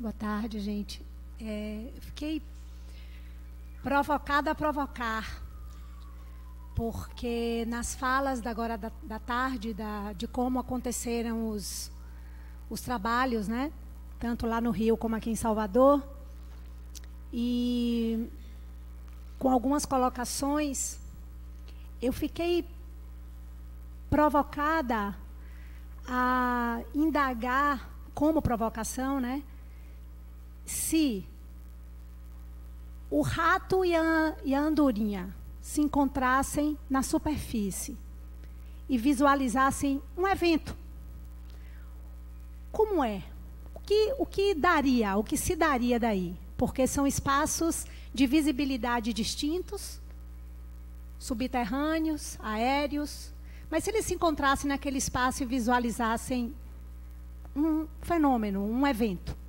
Boa tarde, gente. Fiquei provocada a provocar, porque nas falas agora da tarde, de como aconteceram os trabalhos, né? Tanto lá no Rio como aqui em Salvador, e com algumas colocações, eu fiquei provocada a indagar, como provocação, né? Se o rato e a andorinha se encontrassem na superfície e visualizassem um evento, como é? O que daria, o que se daria daí? Porque são espaços de visibilidade distintos, subterrâneos, aéreos, mas se eles se encontrassem naquele espaço e visualizassem um fenômeno, um evento,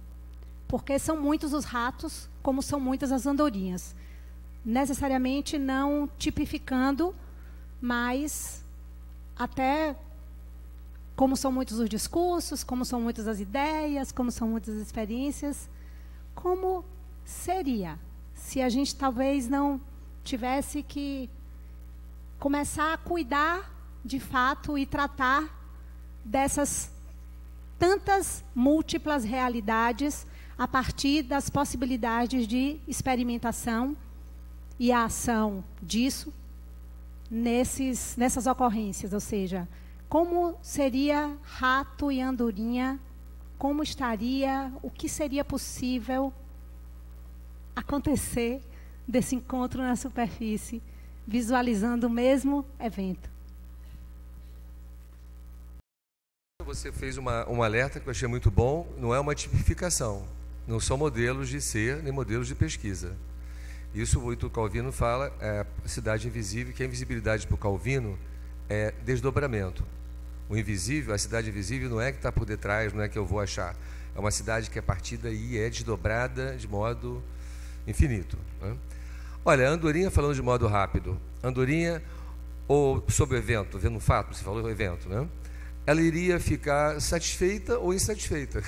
porque são muitos os ratos, como são muitas as andorinhas, necessariamente não tipificando, mas até como são muitos os discursos, como são muitas as ideias, como são muitas as experiências, como seria se a gente talvez não tivesse que começar a cuidar de fato e tratar dessas tantas múltiplas realidades a partir das possibilidades de experimentação e a ação disso nessas ocorrências, ou seja, como seria rato e andorinha, como estaria, o que seria possível acontecer desse encontro na superfície, visualizando o mesmo evento. Você fez um alerta que eu achei muito bom, não é uma tipificação, não são modelos de ser nem modelos de pesquisa. Isso o Calvino fala, a cidade invisível, que a invisibilidade para o Calvino é desdobramento. O invisível, a cidade invisível não é que está por detrás, não é que eu vou achar. É uma cidade que a partir daí é desdobrada de modo infinito, né? Olha, a andorinha, falando de modo rápido, andorinha, ou sobre o evento, vendo um fato, você falou o evento, né? Ela iria ficar satisfeita ou insatisfeita.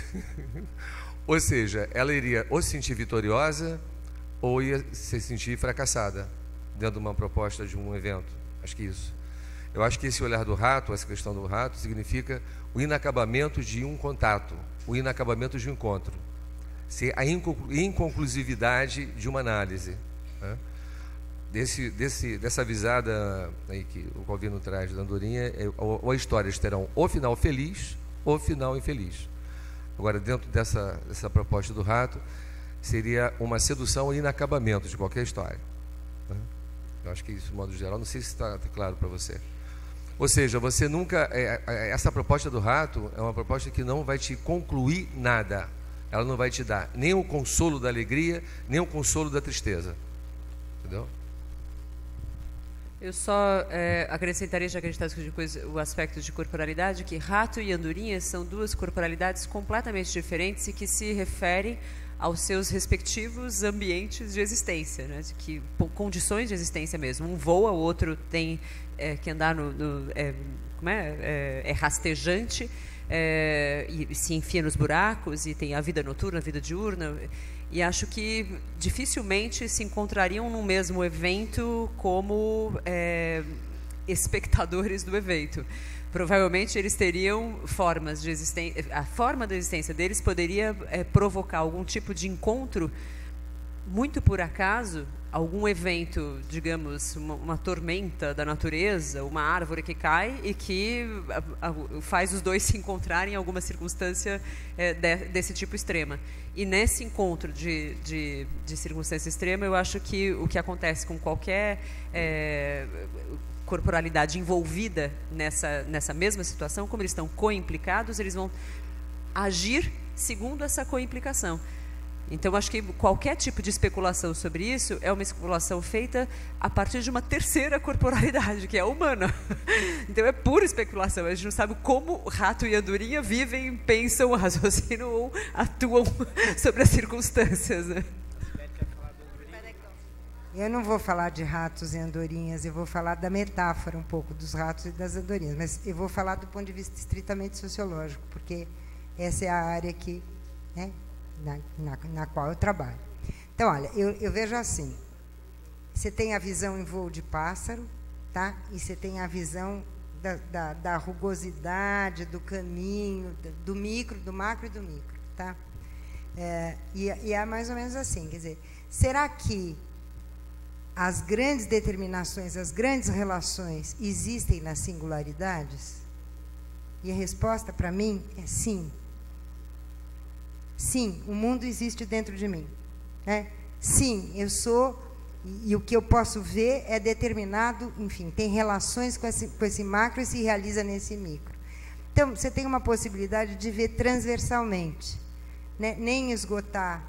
Ou seja, ela iria ou se sentir vitoriosa ou ia se sentir fracassada dentro de uma proposta de um evento. Acho que isso. Eu acho que esse olhar do rato, essa questão do rato, significa o inacabamento de um contato, o inacabamento de um encontro, a inconclusividade de uma análise, né? Dessa visada aí que o Calvino traz da andorinha, ou as histórias terão ou final feliz ou final infeliz. Agora, dentro dessa proposta do rato, seria uma sedução e inacabamento de qualquer história, né? Eu acho que isso, de modo geral, não sei se está claro para você. Ou seja, você nunca... essa proposta do rato é uma proposta que não vai te concluir nada. Ela não vai te dar nem o consolo da alegria, nem o consolo da tristeza. Entendeu? Eu só acrescentaria, já que a gente está discutindo o aspecto de corporalidade, que rato e andorinha são duas corporalidades completamente diferentes e que se referem aos seus respectivos ambientes de existência, né? Que, condições de existência mesmo. Um voa, o outro tem que andar é rastejante, e se enfia nos buracos, e tem a vida noturna, a vida diurna, e acho que dificilmente se encontrariam no mesmo evento como espectadores do evento. Provavelmente eles teriam formas de existência, a forma da existência deles poderia provocar algum tipo de encontro, muito por acaso, algum evento, digamos, uma tormenta da natureza, uma árvore que cai e que faz os dois se encontrarem em alguma circunstância desse tipo extrema. E nesse encontro de circunstância extrema, eu acho que o que acontece com qualquer corporalidade envolvida nessa mesma situação, como eles estão coimplicados, eles vão agir segundo essa coimplicação. Então, acho que qualquer tipo de especulação sobre isso é uma especulação feita a partir de uma terceira corporalidade, que é a humana. Então, é pura especulação. A gente não sabe como rato e andorinha vivem, pensam, raciocinam ou atuam sobre as circunstâncias, né? Eu não vou falar de ratos e andorinhas, eu vou falar da metáfora um pouco dos ratos e das andorinhas, mas eu vou falar do ponto de vista estritamente sociológico, porque essa é a área que, né, na qual eu trabalho. Então, olha, eu vejo assim, você tem a visão em voo de pássaro, tá? E você tem a visão da rugosidade, do caminho, do micro, do macro e do micro, tá? E é mais ou menos assim, quer dizer, será que as grandes determinações, as grandes relações existem nas singularidades? E a resposta para mim é sim. Sim, o mundo existe dentro de mim, né? Sim, eu sou, e o que eu posso ver é determinado, enfim, tem relações com esse macro e se realiza nesse micro. Então, você tem uma possibilidade de ver transversalmente, né? Nem esgotar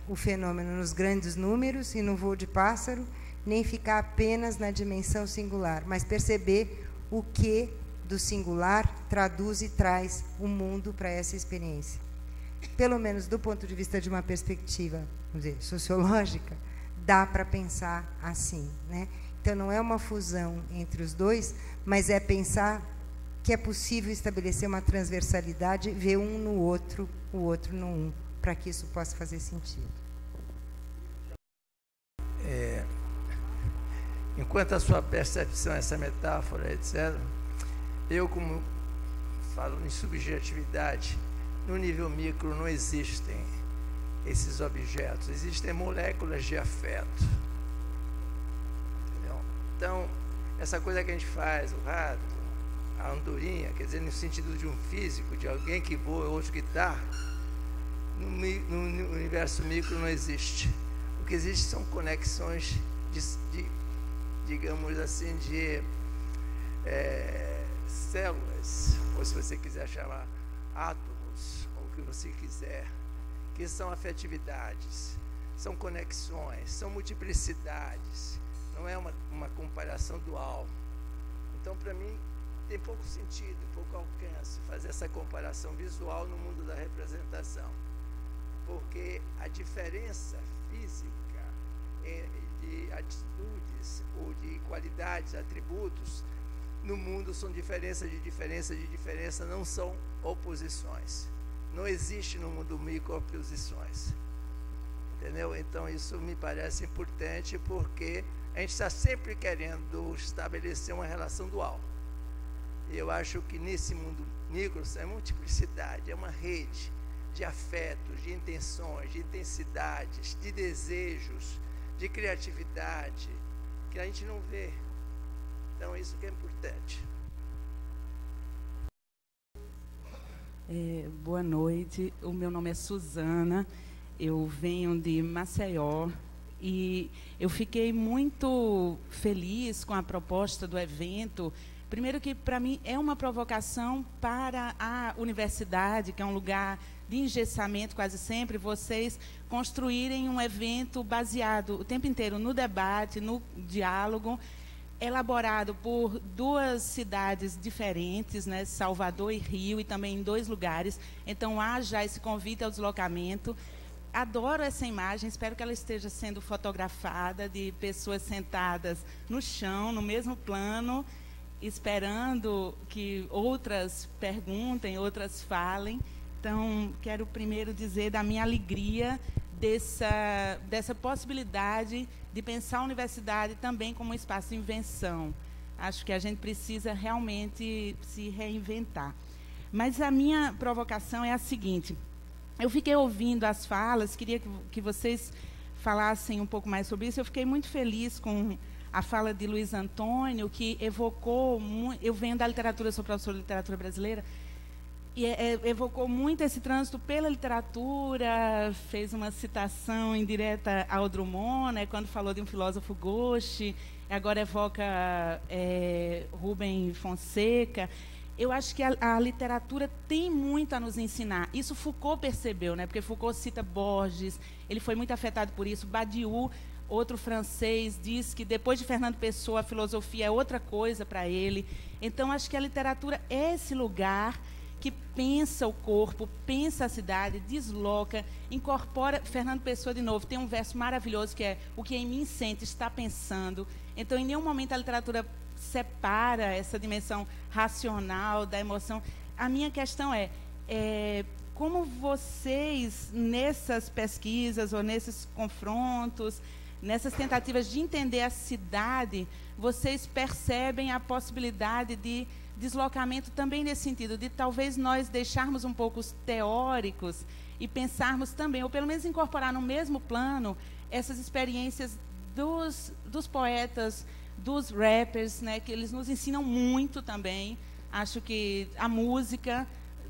o fenômeno nos grandes números e no voo de pássaro, nem ficar apenas na dimensão singular, mas perceber o que do singular traduz e traz o mundo para essa experiência. Pelo menos do ponto de vista de uma perspectiva, vamos dizer, sociológica, dá para pensar assim, né? Então, não é uma fusão entre os dois, mas é pensar que é possível estabelecer uma transversalidade, ver um no outro, o outro no um, para que isso possa fazer sentido. Enquanto a sua percepção, essa metáfora, etc., eu, como falo em subjetividade, no nível micro não existem esses objetos, existem moléculas de afeto. Entendeu? Então, essa coisa que a gente faz, o rato, a andorinha, quer dizer, no sentido de um físico, de alguém que voa, outro que está, no universo micro não existe. O que existe são conexões digamos assim, de células, ou se você quiser chamar átomos, ou o que você quiser, que são afetividades, são conexões, são multiplicidades, não é uma comparação dual. Então, para mim, tem pouco sentido, pouco alcance fazer essa comparação visual no mundo da representação, porque a diferença física de atitudes ou de qualidades, atributos, no mundo são diferença de diferença de diferença, não são oposições. Não existe no mundo micro oposições. Entendeu? Então, isso me parece importante, porque a gente está sempre querendo estabelecer uma relação dual. E eu acho que nesse mundo micro é multiplicidade, é uma rede de afetos, de intenções, de intensidades, de desejos, de criatividade, que a gente não vê. Então, isso que é importante. Boa noite, o meu nome é Suzana, eu venho de Maceió e eu fiquei muito feliz com a proposta do evento. Primeiro que, para mim, é uma provocação para a universidade, que é um lugar de engessamento quase sempre, vocês construírem um evento baseado o tempo inteiro no debate, no diálogo, elaborado por duas cidades diferentes, né, Salvador e Rio, e também em 2 lugares. Então, há já esse convite ao deslocamento. Adoro essa imagem, espero que ela esteja sendo fotografada, de pessoas sentadas no chão, no mesmo plano, esperando que outras perguntem, outras falem. Então, quero primeiro dizer da minha alegria dessa possibilidade de pensar a universidade também como um espaço de invenção. Acho que a gente precisa realmente se reinventar. Mas a minha provocação é a seguinte: eu fiquei ouvindo as falas, queria que vocês falassem um pouco mais sobre isso. Eu fiquei muito feliz com a fala de Luiz Antônio, que evocou, eu venho da literatura, sou professora de literatura brasileira, e evocou muito esse trânsito pela literatura, fez uma citação indireta ao Drummond, né, quando falou de um filósofo gauche, agora evoca Rubem Fonseca. Eu acho que a literatura tem muito a nos ensinar. Isso Foucault percebeu, né, porque Foucault cita Borges, ele foi muito afetado por isso. Badiou, outro francês, diz que depois de Fernando Pessoa, a filosofia é outra coisa para ele. Então, acho que a literatura é esse lugar que pensa o corpo, pensa a cidade, desloca, incorpora. Fernando Pessoa, de novo, tem um verso maravilhoso que é: o que em mim sente está pensando. Então, em nenhum momento a literatura separa essa dimensão racional da emoção. A minha questão é como vocês, nessas pesquisas ou nesses confrontos, nessas tentativas de entender a cidade, vocês percebem a possibilidade de deslocamento também nesse sentido, de talvez nós deixarmos um pouco os teóricos e pensarmos também, ou pelo menos incorporar no mesmo plano, essas experiências dos poetas, dos rappers, né, que eles nos ensinam muito também. Acho que a música,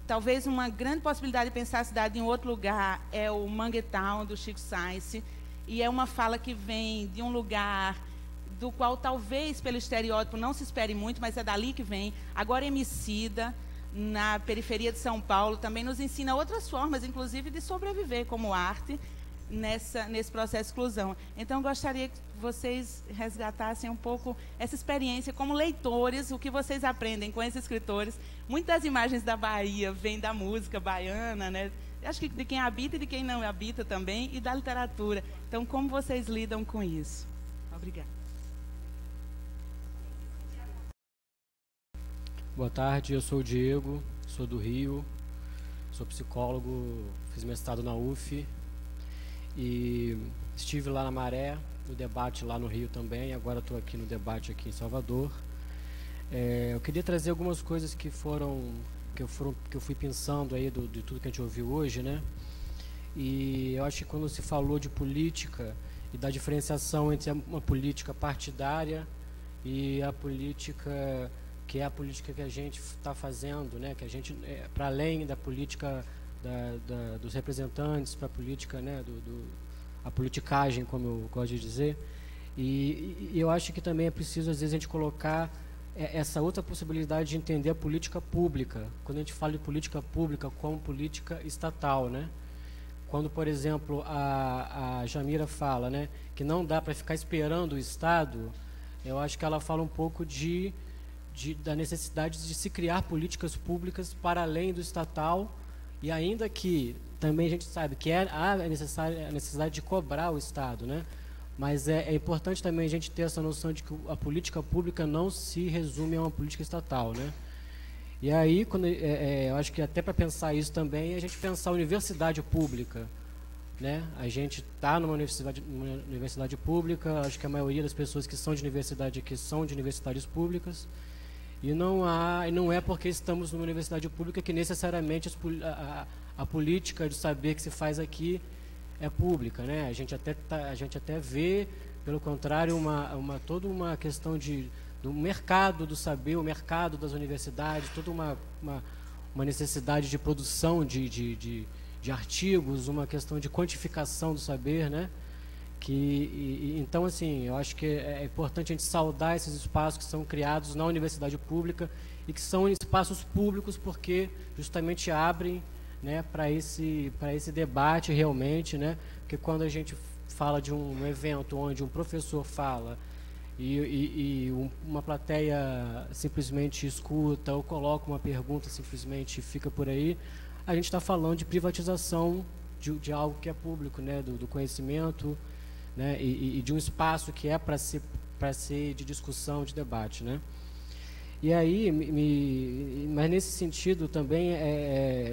talvez uma grande possibilidade de pensar a cidade em outro lugar é o Manguetown, do Chico Science, e é uma fala que vem de um lugar do qual talvez pelo estereótipo não se espere muito, mas é dali que vem. Agora Emicida, na periferia de São Paulo, também nos ensina outras formas, inclusive, de sobreviver como arte nesse processo de exclusão. Então, eu gostaria que vocês resgatassem um pouco essa experiência como leitores, o que vocês aprendem com esses escritores. Muitas das imagens da Bahia vêm da música baiana, né? Acho que de quem habita e de quem não habita também, e da literatura. Então, como vocês lidam com isso? Obrigada. Boa tarde, eu sou o Diego, sou do Rio, sou psicólogo, fiz mestrado na UF e estive lá na Maré, no debate lá no Rio também, agora estou aqui no debate aqui em Salvador. Eu queria trazer algumas coisas que eu fui pensando aí de tudo que a gente ouviu hoje, né? E eu acho que quando se falou de política e da diferenciação entre uma política partidária e a política que é a política que a gente está fazendo, né? Que a gente, para além da política dos representantes, para a política, né? A politicagem, como eu gosto de dizer. E eu acho que também é preciso, às vezes, a gente colocar essa outra possibilidade de entender a política pública, quando a gente fala de política pública como política estatal, né? Quando, por exemplo, a Jamira fala, né, que não dá para ficar esperando o Estado, eu acho que ela fala um pouco da necessidade de se criar políticas públicas para além do estatal, e ainda que também a gente sabe que há a necessidade de cobrar o Estado, né? Mas é importante também a gente ter essa noção de que a política pública não se resume a uma política estatal, né? E aí, eu acho que até para pensar isso também, a gente pensar a universidade pública, né? A gente está numa universidade pública, acho que a maioria das pessoas que são de universidade aqui são de universidades públicas, e não é porque estamos numa universidade pública que necessariamente a política de saber que se faz aqui é pública, né? A gente até vê, pelo contrário, toda uma questão do mercado do saber, o mercado das universidades, toda uma necessidade de produção de artigos, uma questão de quantificação do saber, né? Então, assim, eu acho que é importante a gente saudar esses espaços que são criados na universidade pública e que são espaços públicos porque justamente abrem, né, para esse debate realmente, né? Porque quando a gente fala de um evento onde um professor fala e uma plateia simplesmente escuta ou coloca uma pergunta simplesmente e fica por aí, a gente está falando de privatização de algo que é público, né? Do conhecimento, né? E de um espaço que é para ser de discussão, de debate, né? E aí, mas nesse sentido também,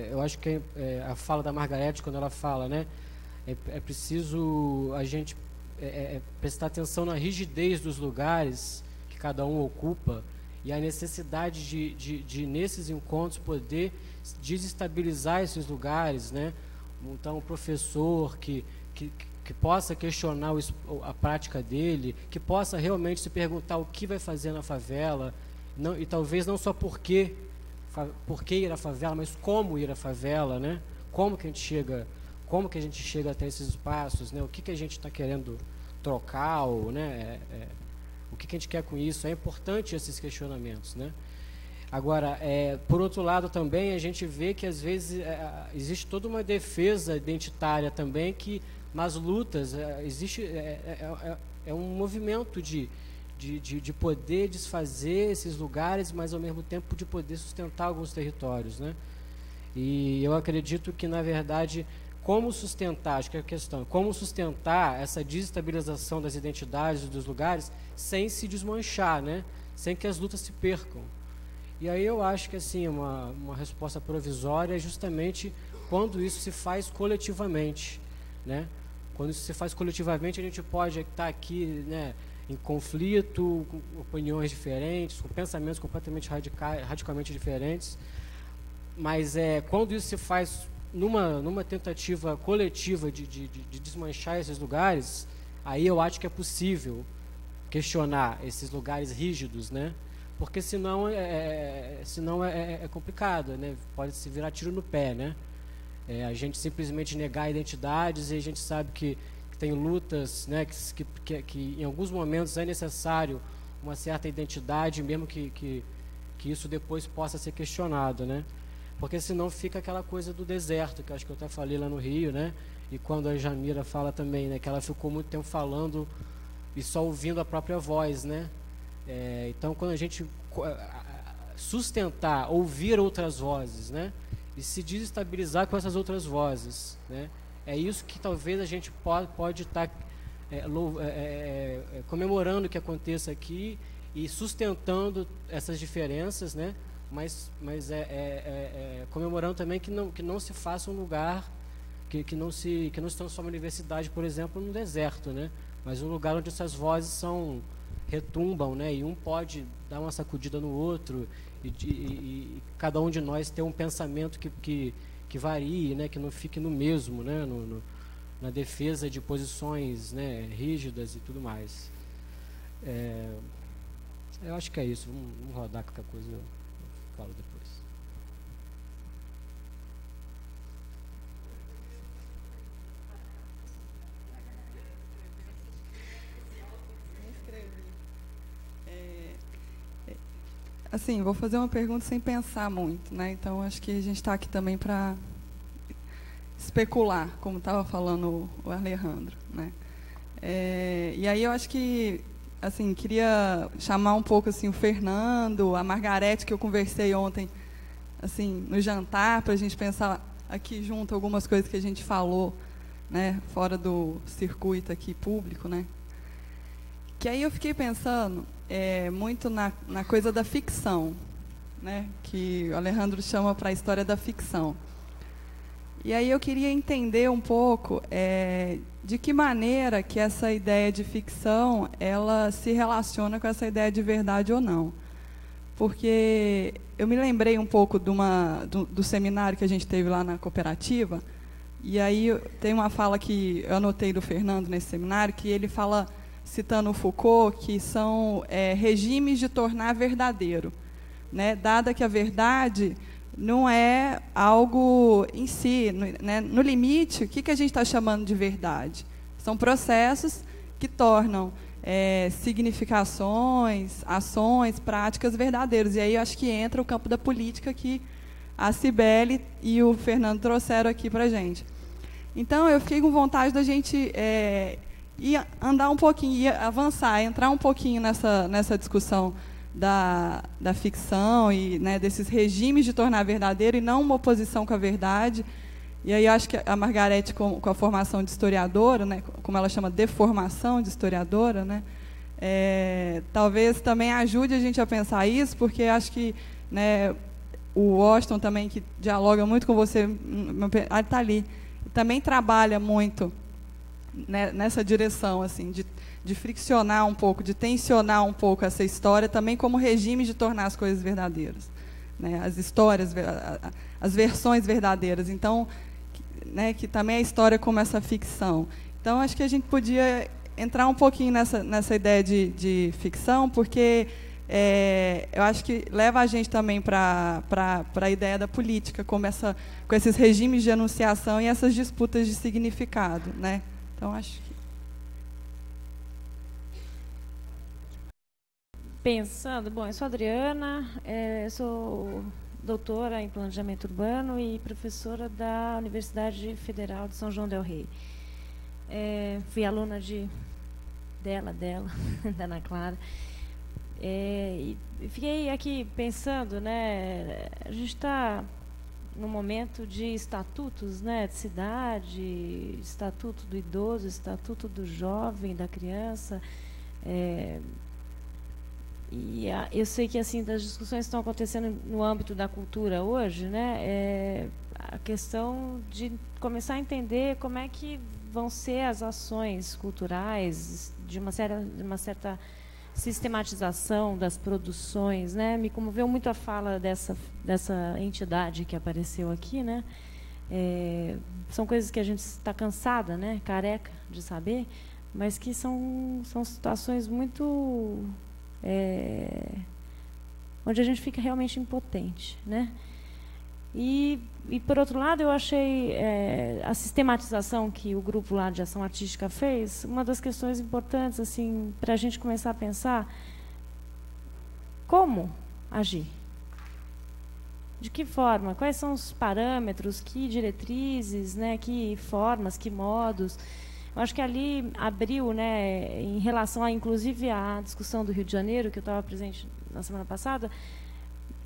eu acho que a fala da Margarete, quando ela fala, né, é preciso a gente prestar atenção na rigidez dos lugares que cada um ocupa e a necessidade de nesses encontros, poder desestabilizar esses lugares, né? Então, o professor que possa questionar a prática dele, que possa realmente se perguntar o que vai fazer na favela, e talvez não só por que ir à favela, mas como ir à favela, né? Como que a gente chega até esses espaços, né? O que a gente está querendo trocar, ou, né? O que a gente quer com isso? É importante esses questionamentos, né? Agora, por outro lado também, a gente vê que às vezes existe toda uma defesa identitária também, nas lutas existe um movimento de poder desfazer esses lugares, mas ao mesmo tempo de poder sustentar alguns territórios, né? E eu acredito que, na verdade, como sustentar, acho que é a questão, como sustentar essa desestabilização das identidades dos lugares sem se desmanchar, né? Sem que as lutas se percam. E aí eu acho que, assim, uma resposta provisória é justamente quando isso se faz coletivamente, né? Quando isso se faz coletivamente, a gente pode estar aqui, né, em conflito, com opiniões diferentes, com pensamentos completamente radicalmente diferentes, mas quando isso se faz numa tentativa coletiva de desmanchar esses lugares, aí eu acho que é possível questionar esses lugares rígidos, né? Porque senão é complicado, né? Pode se virar tiro no pé, né? A gente simplesmente negar identidades, e a gente sabe que tem lutas, né? Que em alguns momentos é necessário uma certa identidade, mesmo que isso depois possa ser questionado, né? Porque senão fica aquela coisa do deserto, que eu acho que eu até falei lá no Rio, né? E quando a Jamira fala também, né, que ela ficou muito tempo falando e só ouvindo a própria voz, né? Então, quando a gente sustentar, ouvir outras vozes, né? E se desestabilizar com essas outras vozes, né? É isso que talvez a gente pode estar comemorando que aconteça aqui e sustentando essas diferenças, né? Mas comemorando também que não se faça um lugar que não se transforme a universidade, por exemplo, num deserto, né? Mas um lugar onde essas vozes retumbam, né? E um pode dar uma sacudida no outro e cada um de nós ter um pensamento que varie, né? Que não fique no mesmo, né? Na defesa de posições, né, rígidas e tudo mais. Eu acho que é isso. Vamos rodar qualquer coisa. Falo depois. Assim, vou fazer uma pergunta sem pensar muito, né? Então, acho que a gente está aqui também para especular, como estava falando o Alejandro, né? E aí eu acho que, assim, queria chamar um pouco assim o Fernando, a Margarete, que eu conversei ontem, assim, no jantar, para a gente pensar aqui junto algumas coisas que a gente falou, né, fora do circuito aqui público, né? Que aí eu fiquei pensando muito na coisa da ficção, né, que o Alejandro chama para a história da ficção. E aí eu queria entender um pouco de que maneira que essa ideia de ficção ela se relaciona com essa ideia de verdade ou não. Porque eu me lembrei um pouco do seminário que a gente teve lá na cooperativa, e aí tem uma fala que eu anotei do Fernando nesse seminário, que ele fala, citando o Foucault, que são regimes de tornar verdadeiro, né? Dada que a verdade não é algo em si, né? No limite, o que a gente está chamando de verdade? São processos que tornam significações, ações, práticas verdadeiras. E aí eu acho que entra o campo da política que a Cibele e o Fernando trouxeram aqui para a gente. Então, eu fiquei com vontade da gente ir andar um pouquinho, ir avançar, entrar um pouquinho nessa discussão da ficção e, né, desses regimes de tornar verdadeiro e não uma oposição com a verdade. E aí eu acho que a Margarete, com a formação de historiadora, né, como ela chama, deformação de historiadora, né, talvez também ajude a gente a pensar isso, porque acho que, né, o Washington também, que dialoga muito com você, ele está ali, também trabalha muito, né, nessa direção, assim, de friccionar um pouco, de tensionar um pouco essa história, também como regime de tornar as coisas verdadeiras, né, as histórias, as versões verdadeiras. Então, né, que também a história como essa ficção. Então, acho que a gente podia entrar um pouquinho nessa ideia de ficção, porque eu acho que leva a gente também para a ideia da política, com esses regimes de enunciação e essas disputas de significado, né? Então, acho que... Pensando, bom, eu sou Adriana, sou doutora em planejamento urbano e professora da Universidade Federal de São João del Rei. Fui aluna dela, da Ana Clara. E fiquei aqui pensando, né, a gente está num momento de estatutos, né, de cidade, estatuto do idoso, estatuto do jovem, da criança. E eu sei que, assim, das discussões que estão acontecendo no âmbito da cultura hoje, né, a questão de começar a entender como é que vão ser as ações culturais, de uma certa sistematização das produções, né? Me comoveu muito a fala dessa entidade que apareceu aqui, né? São coisas que a gente está cansada, né? Careca de saber, mas que são situações muito onde a gente fica realmente impotente, né? E por outro lado, eu achei a sistematização que o grupo lá de ação artística fez uma das questões importantes assim, para a gente começar a pensar como agir. De que forma? Quais são os parâmetros, que diretrizes, né, que formas, que modos? Eu acho que ali abriu, né, em relação a, inclusive, à discussão do Rio de Janeiro, que eu estava presente na semana passada,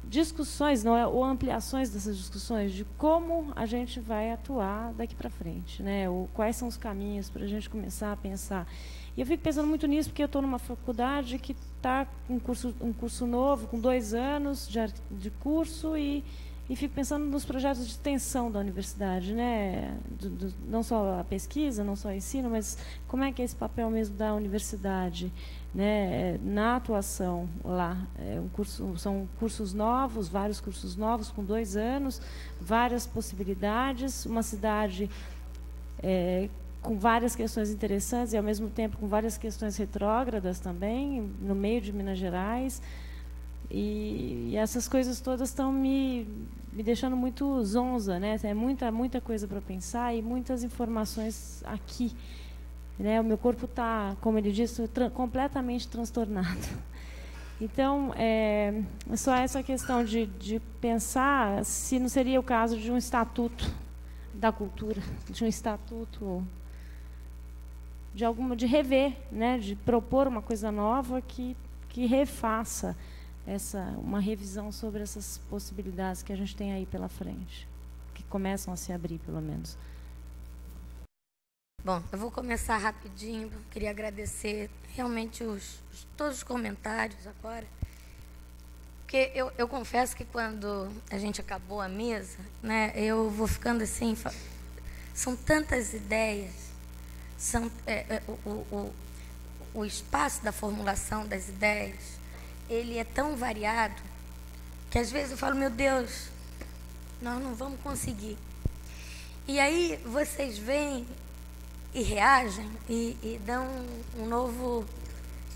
discussões, não é, ou ampliações dessas discussões de como a gente vai atuar daqui para frente, né? Ou quais são os caminhos para a gente começar a pensar. E eu fico pensando muito nisso porque eu estou numa faculdade que está com um curso novo, com 2 anos de curso, e fico pensando nos projetos de extensão da universidade, né? Não só a pesquisa, não só o ensino, mas como é que é esse papel mesmo da universidade, né, na atuação lá. São cursos novos, vários cursos novos, com 2 anos, várias possibilidades, uma cidade com várias questões interessantes e, ao mesmo tempo, com várias questões retrógradas também, no meio de Minas Gerais. E essas coisas todas estão me deixando muito zonza, né? É muita coisa para pensar e muitas informações aqui. Né, o meu corpo está, como ele disse, completamente transtornado. Então, é só essa questão de pensar se não seria o caso de um estatuto da cultura, de um estatuto de rever, né, de propor uma coisa nova que refaça uma revisão sobre essas possibilidades que a gente tem aí pela frente, que começam a se abrir, pelo menos. Bom, eu vou começar rapidinho. Queria agradecer realmente todos os comentários agora. Porque eu confesso que quando a gente acabou a mesa, né, eu vou ficando assim, são tantas ideias, o espaço da formulação das ideias, ele é tão variado, que às vezes eu falo, meu Deus, nós não vamos conseguir. E aí vocês veem e reagem e dão um novo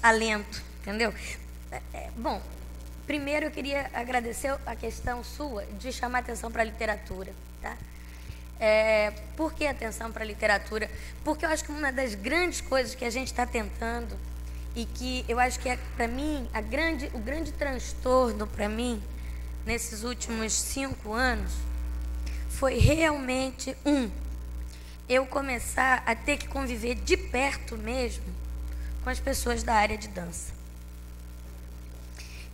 alento, entendeu? Bom, primeiro eu queria agradecer a questão sua de chamar atenção para a literatura, tá? Por que atenção para a literatura? Porque eu acho que uma das grandes coisas que a gente está tentando e que eu acho que para mim o grande transtorno para mim nesses últimos 5 anos foi realmente eu começar a ter que conviver de perto mesmo com as pessoas da área de dança.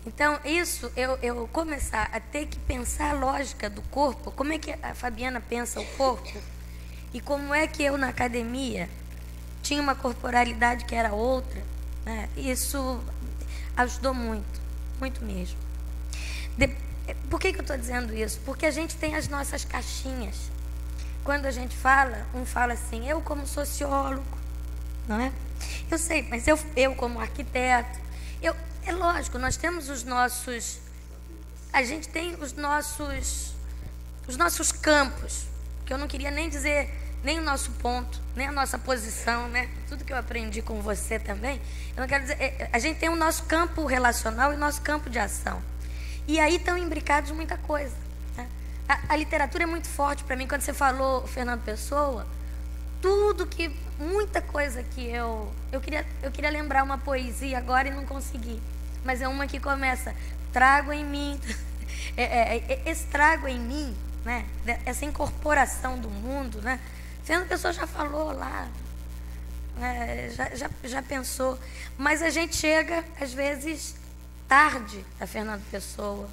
Então, isso, eu começar a ter que pensar a lógica do corpo, como é que a Fabiana pensa o corpo, e como é que eu, na academia, tinha uma corporalidade que era outra, né? Isso ajudou muito, muito mesmo. Por que eu estou dizendo isso? Porque a gente tem as nossas caixinhas. Quando a gente fala, fala assim, eu como sociólogo, não é? Eu sei, mas eu como arquiteto, é lógico, nós temos a gente tem os nossos campos, que eu não queria nem dizer, nem o nosso ponto, nem a nossa posição, né? Tudo que eu aprendi com você também, eu não quero dizer, a gente tem o nosso campo relacional e o nosso campo de ação. E aí estão imbricados muita coisa. A literatura é muito forte para mim. Quando você falou Fernando Pessoa, muita coisa que eu queria lembrar uma poesia agora e não consegui, mas é uma que começa, trago em mim, esse trago em mim, né, essa incorporação do mundo, né, Fernando Pessoa já falou lá, já pensou, mas a gente chega às vezes tarde a Fernando Pessoa.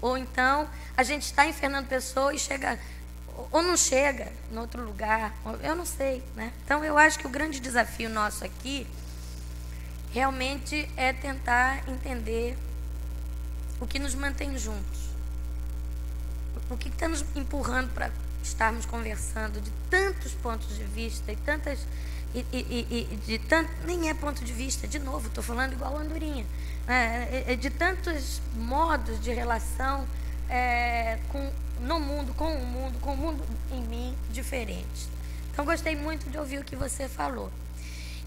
Ou então, a gente está em Fernando Pessoa e chega, ou não chega em outro lugar, eu não sei, né? Então, eu acho que o grande desafio nosso aqui, realmente, é tentar entender o que nos mantém juntos. O que está nos empurrando para estarmos conversando de tantos pontos de vista e tantas nem é ponto de vista, de novo, estou falando igual a Andorinha, de tantos modos de relação com o mundo em mim diferentes. Então, gostei muito de ouvir o que você falou.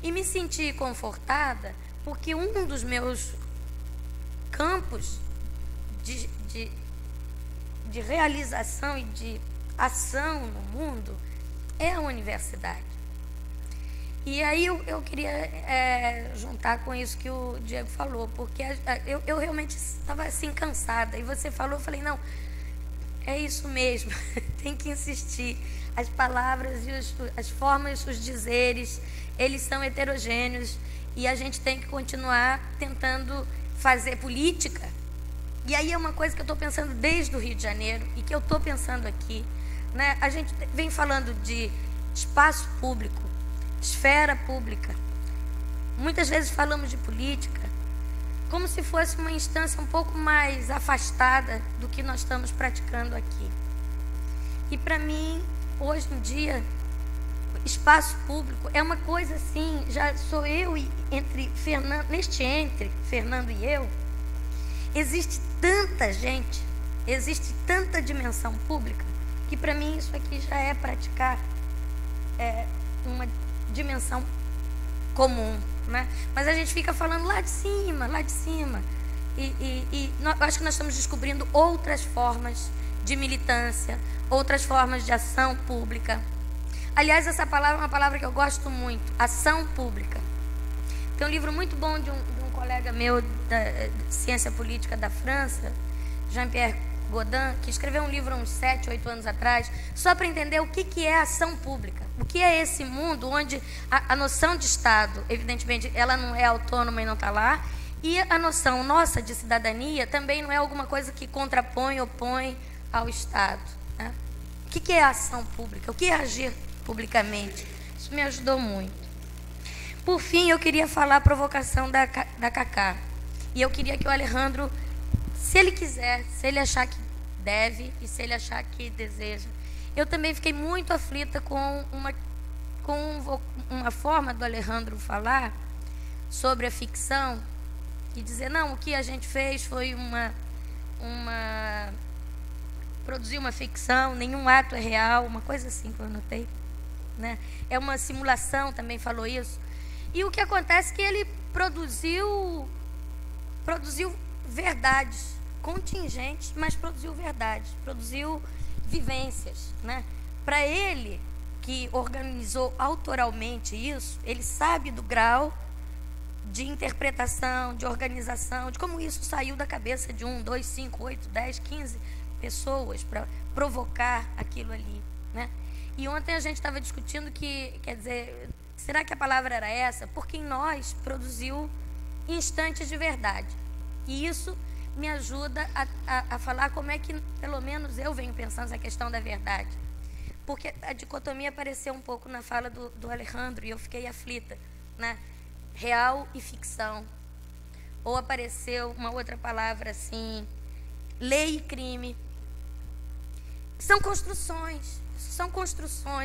E me senti confortada porque um dos meus campos de realização e de ação no mundo é a universidade. E aí eu queria juntar com isso que o Diego falou, porque eu realmente estava assim cansada. E você falou, eu falei, não, é isso mesmo, tem que insistir. As palavras e as formas, os dizeres, eles são heterogêneos e a gente tem que continuar tentando fazer política. E aí é uma coisa que eu estou pensando desde o Rio de Janeiro e que eu estou pensando aqui, né? A gente vem falando de espaço público, esfera pública. Muitas vezes falamos de política como se fosse uma instância um pouco mais afastada do que nós estamos praticando aqui. E para mim, hoje em dia, espaço público é uma coisa assim, já sou eu e entre Fernando e eu, existe tanta gente, existe tanta dimensão pública, que para mim isso aqui já é praticar uma dimensão comum, né? Mas a gente fica falando lá de cima. E eu acho que nós estamos descobrindo outras formas de militância, outras formas de ação pública. Aliás, essa palavra é uma palavra que eu gosto muito, ação pública. Tem um livro muito bom de um colega meu da ciência política da França, Jean-Pierre Godin, que escreveu um livro há uns 7, 8 anos atrás, só para entender o que é ação pública. O que é esse mundo onde a noção de Estado, evidentemente, ela não é autônoma e não está lá, e a noção nossa de cidadania também não é alguma coisa que contrapõe, opõe ao Estado, né? O que é a ação pública? O que é agir publicamente? Isso me ajudou muito. Por fim, eu queria falar a provocação da Cacá. E eu queria que o Alejandro, se ele quiser, se ele achar que deve e se ele achar que deseja. Eu também fiquei muito aflita com uma forma do Alejandro falar sobre a ficção e dizer, não, o que a gente fez foi produzir uma ficção, nenhum ato é real, uma coisa assim que eu anotei, né? É uma simulação, também falou isso. E o que acontece é que ele produziu verdades contingentes, mas produziu verdades, produziu vivências, né? Para ele, que organizou autoralmente isso, ele sabe do grau de interpretação, de organização, de como isso saiu da cabeça de 1, 2, 5, 8, 10, 15 pessoas para provocar aquilo ali, né? E ontem a gente estava discutindo que, quer dizer, será que a palavra era essa? Porque em nós produziu instantes de verdade. E isso me ajuda a falar como é que, pelo menos, eu venho pensando essa questão da verdade. Porque a dicotomia apareceu um pouco na fala do Alejandro e eu fiquei aflita, né? Real e ficção. Ou apareceu uma outra palavra assim, lei e crime. São construções,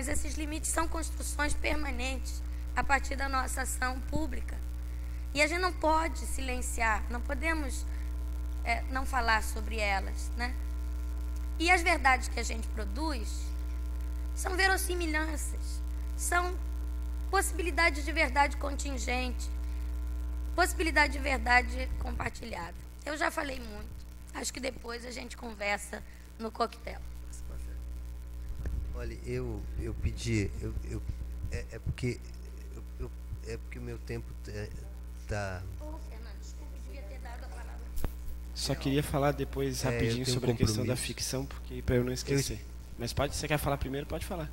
esses limites são construções permanentes a partir da nossa ação pública. E a gente não pode silenciar, não podemos não falar sobre elas, né? E as verdades que a gente produz são verossimilhanças, são possibilidades de verdade contingente, possibilidade de verdade compartilhada. Eu já falei muito, acho que depois a gente conversa no coquetel. Olha, eu pedi, é porque o meu tempo está... Fernando, desculpa, devia ter dado a palavra. Só queria falar depois rapidinho sobre a questão da ficção, porque para eu não esquecer. Mas você quer falar primeiro? Pode falar.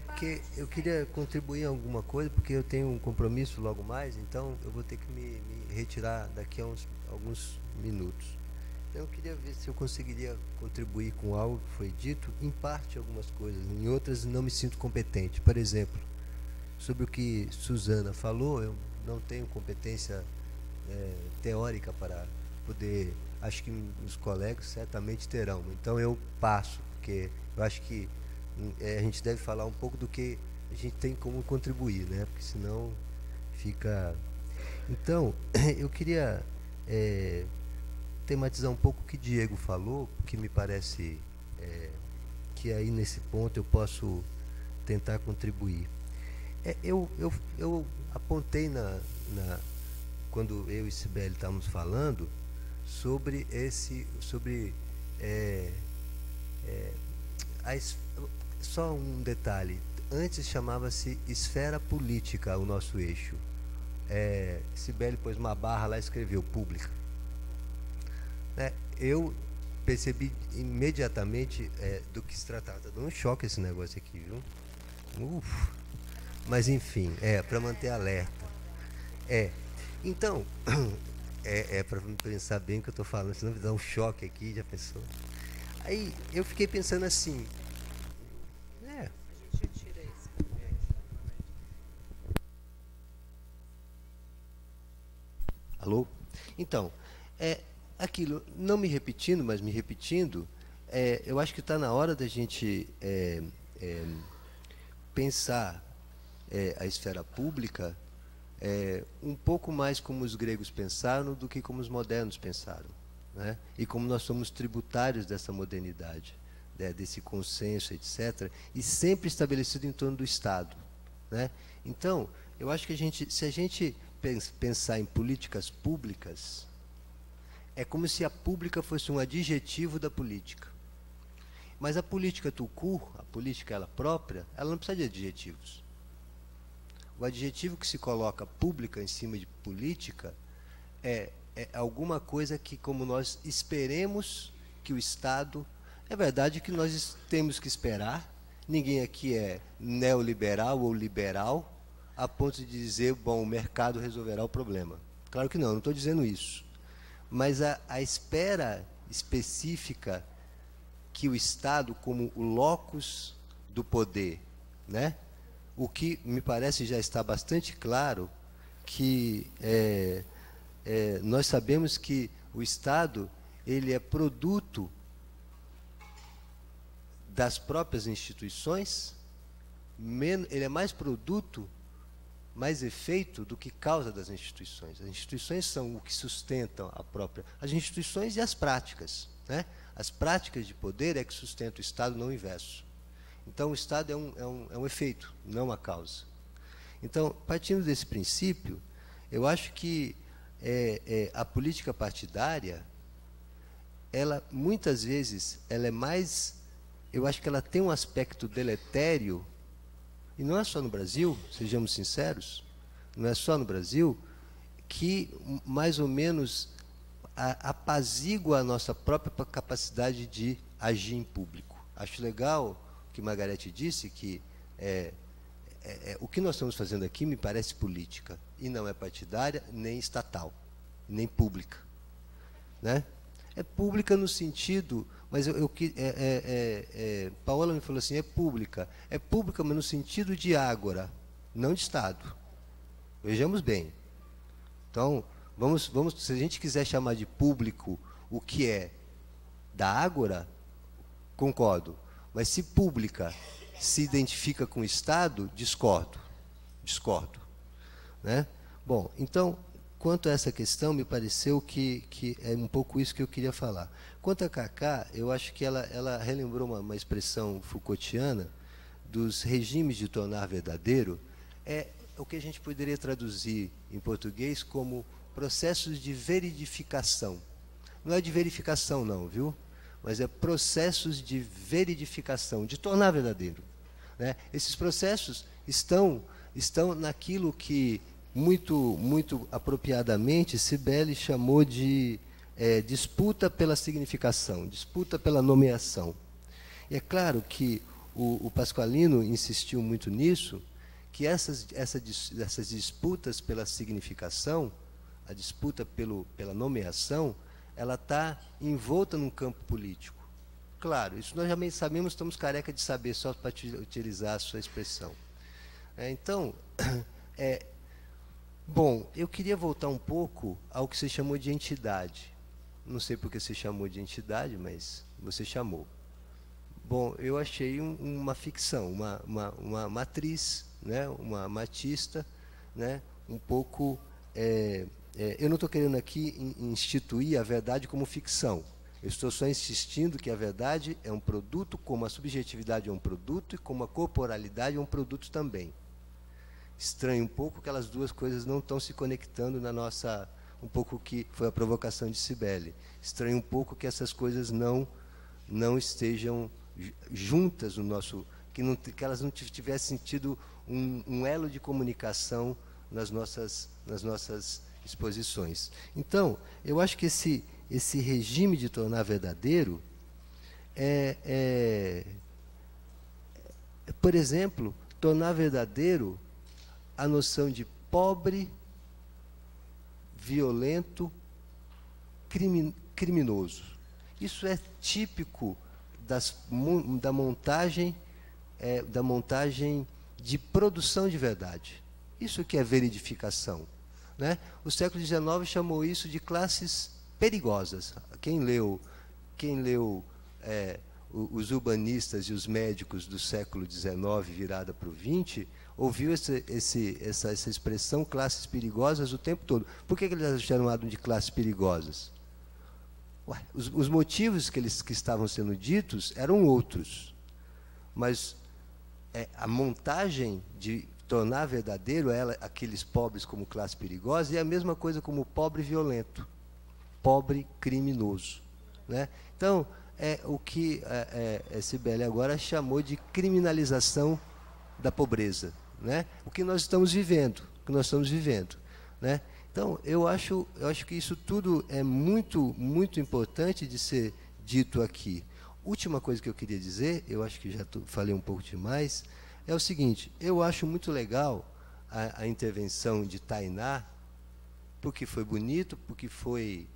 Porque eu queria contribuir em alguma coisa, porque eu tenho um compromisso logo mais, então eu vou ter que me retirar daqui a alguns minutos. Então eu queria ver se eu conseguiria contribuir com algo que foi dito, em parte algumas coisas, em outras não me sinto competente. Por exemplo, sobre o que Suzana falou, eu não tenho competência teórica para poder acho que os colegas certamente terão. Então eu passo, porque eu acho que a gente deve falar um pouco do que a gente tem como contribuir, né? Porque senão fica... Então, eu queria tematizar um pouco o que Diego falou, que me parece que aí nesse ponto eu posso tentar contribuir. Eu apontei quando eu e Cibele estávamos falando sobre só um detalhe. Antes chamava-se esfera política o nosso eixo. Cibele pôs uma barra lá e escreveu pública. Eu percebi imediatamente do que se tratava. Está dando um choque esse negócio aqui, viu? Mas enfim, para manter alerta. Então, para pensar bem o que eu estou falando, senão vai dar um choque aqui, já pensou? Aí eu fiquei pensando assim. A gente tira isso. Alô? Então, aquilo, não me repetindo, mas me repetindo, eu acho que está na hora da gente pensar a esfera pública um pouco mais como os gregos pensaram do que como os modernos pensaram, né? E como nós somos tributários dessa modernidade, desse consenso, etc., e sempre estabelecido em torno do Estado, né? Então, eu acho que se a gente pensar em políticas públicas, é como se a pública fosse um adjetivo da política. Mas a política tout court, a política ela própria, ela não precisa de adjetivos. O adjetivo que se coloca pública em cima de política é alguma coisa que, como nós esperemos que o Estado... É verdade que nós temos que esperar, ninguém aqui é neoliberal ou liberal, a ponto de dizer, bom, o mercado resolverá o problema. Claro que não estou dizendo isso. Mas a espera específica que o Estado, como o locus do poder, né? O que me parece já está bastante claro, que nós sabemos que o Estado ele é produto das próprias instituições, ele é mais produto, mais efeito do que causa das instituições. As instituições são o que sustentam as instituições e as práticas, né? As práticas de poder é que sustentam o Estado, não o inverso. Então, o Estado é um efeito, não a causa. Então, partindo desse princípio, eu acho que a política partidária, ela, muitas vezes, ela é mais... Eu acho que ela tem um aspecto deletério, e não é só no Brasil, sejamos sinceros, não é só no Brasil, que mais ou menos apazigua a nossa própria capacidade de agir em público. Acho legal que Margarete disse que o que nós estamos fazendo aqui me parece política, e não é partidária, nem estatal, nem pública, né? É pública no sentido, mas Paola me falou assim, é pública, mas no sentido de ágora, não de Estado. Vejamos bem. Então, vamos, se a gente quiser chamar de público o que é da ágora, concordo. Mas se pública se identifica com o Estado, discordo. Né? Bom, então, quanto a essa questão, me pareceu que é um pouco isso que eu queria falar. Quanto a Cacá, eu acho que ela relembrou uma expressão Foucaultiana dos regimes de tornar verdadeiro, é o que a gente poderia traduzir em português como processos de veridificação. Não é de verificação, não, viu? Mas é processos de veridificação, de tornar verdadeiro, né? Esses processos estão naquilo que, muito apropriadamente, Cibele chamou de disputa pela significação, disputa pela nomeação. E é claro que o Pasqualino insistiu muito nisso, que essas disputas pela significação, a disputa pela nomeação, ela está envolta num campo político. Claro, isso nós já sabemos, estamos careca de saber, só para utilizar a sua expressão. Então, bom, eu queria voltar um pouco ao que você chamou de entidade, não sei porque você chamou de entidade, mas você chamou. Bom, eu achei uma ficção, uma matriz, né, uma matista, né, um pouco... eu não estou querendo aqui instituir a verdade como ficção. Eu estou só insistindo que a verdade é um produto, como a subjetividade é um produto, e como a corporalidade é um produto também. Estranho um pouco que aquelas duas coisas não estão se conectando na nossa... Um pouco que foi a provocação de Cibele. Estranho um pouco que essas coisas não estejam juntas no nosso... Que elas não tivessem tido um elo de comunicação nas nossas exposições. Então, eu acho que esse regime de tornar verdadeiro por exemplo, tornar verdadeiro a noção de pobre, violento, criminoso. Isso é típico da montagem de produção de verdade. Isso que é veridificação, né? O século XIX chamou isso de classes perigosas. Quem leu os urbanistas e os médicos do século XIX virada para o XX, ouviu essa expressão classes perigosas o tempo todo. Por que eles chamaram de classes perigosas? Ué, os motivos que estavam sendo ditos eram outros, mas a montagem de tornar verdadeiro aqueles pobres como classe perigosa é a mesma coisa como pobre violento, pobre criminoso, né? Então, o que Cibele agora chamou de criminalização da pobreza, né? O que nós estamos vivendo, né? Então, eu acho que isso tudo é muito, muito importante de ser dito aqui. Última coisa que eu queria dizer, eu acho que já falei um pouco demais, é o seguinte: eu acho muito legal a intervenção de Tainá, porque foi bonito, porque foi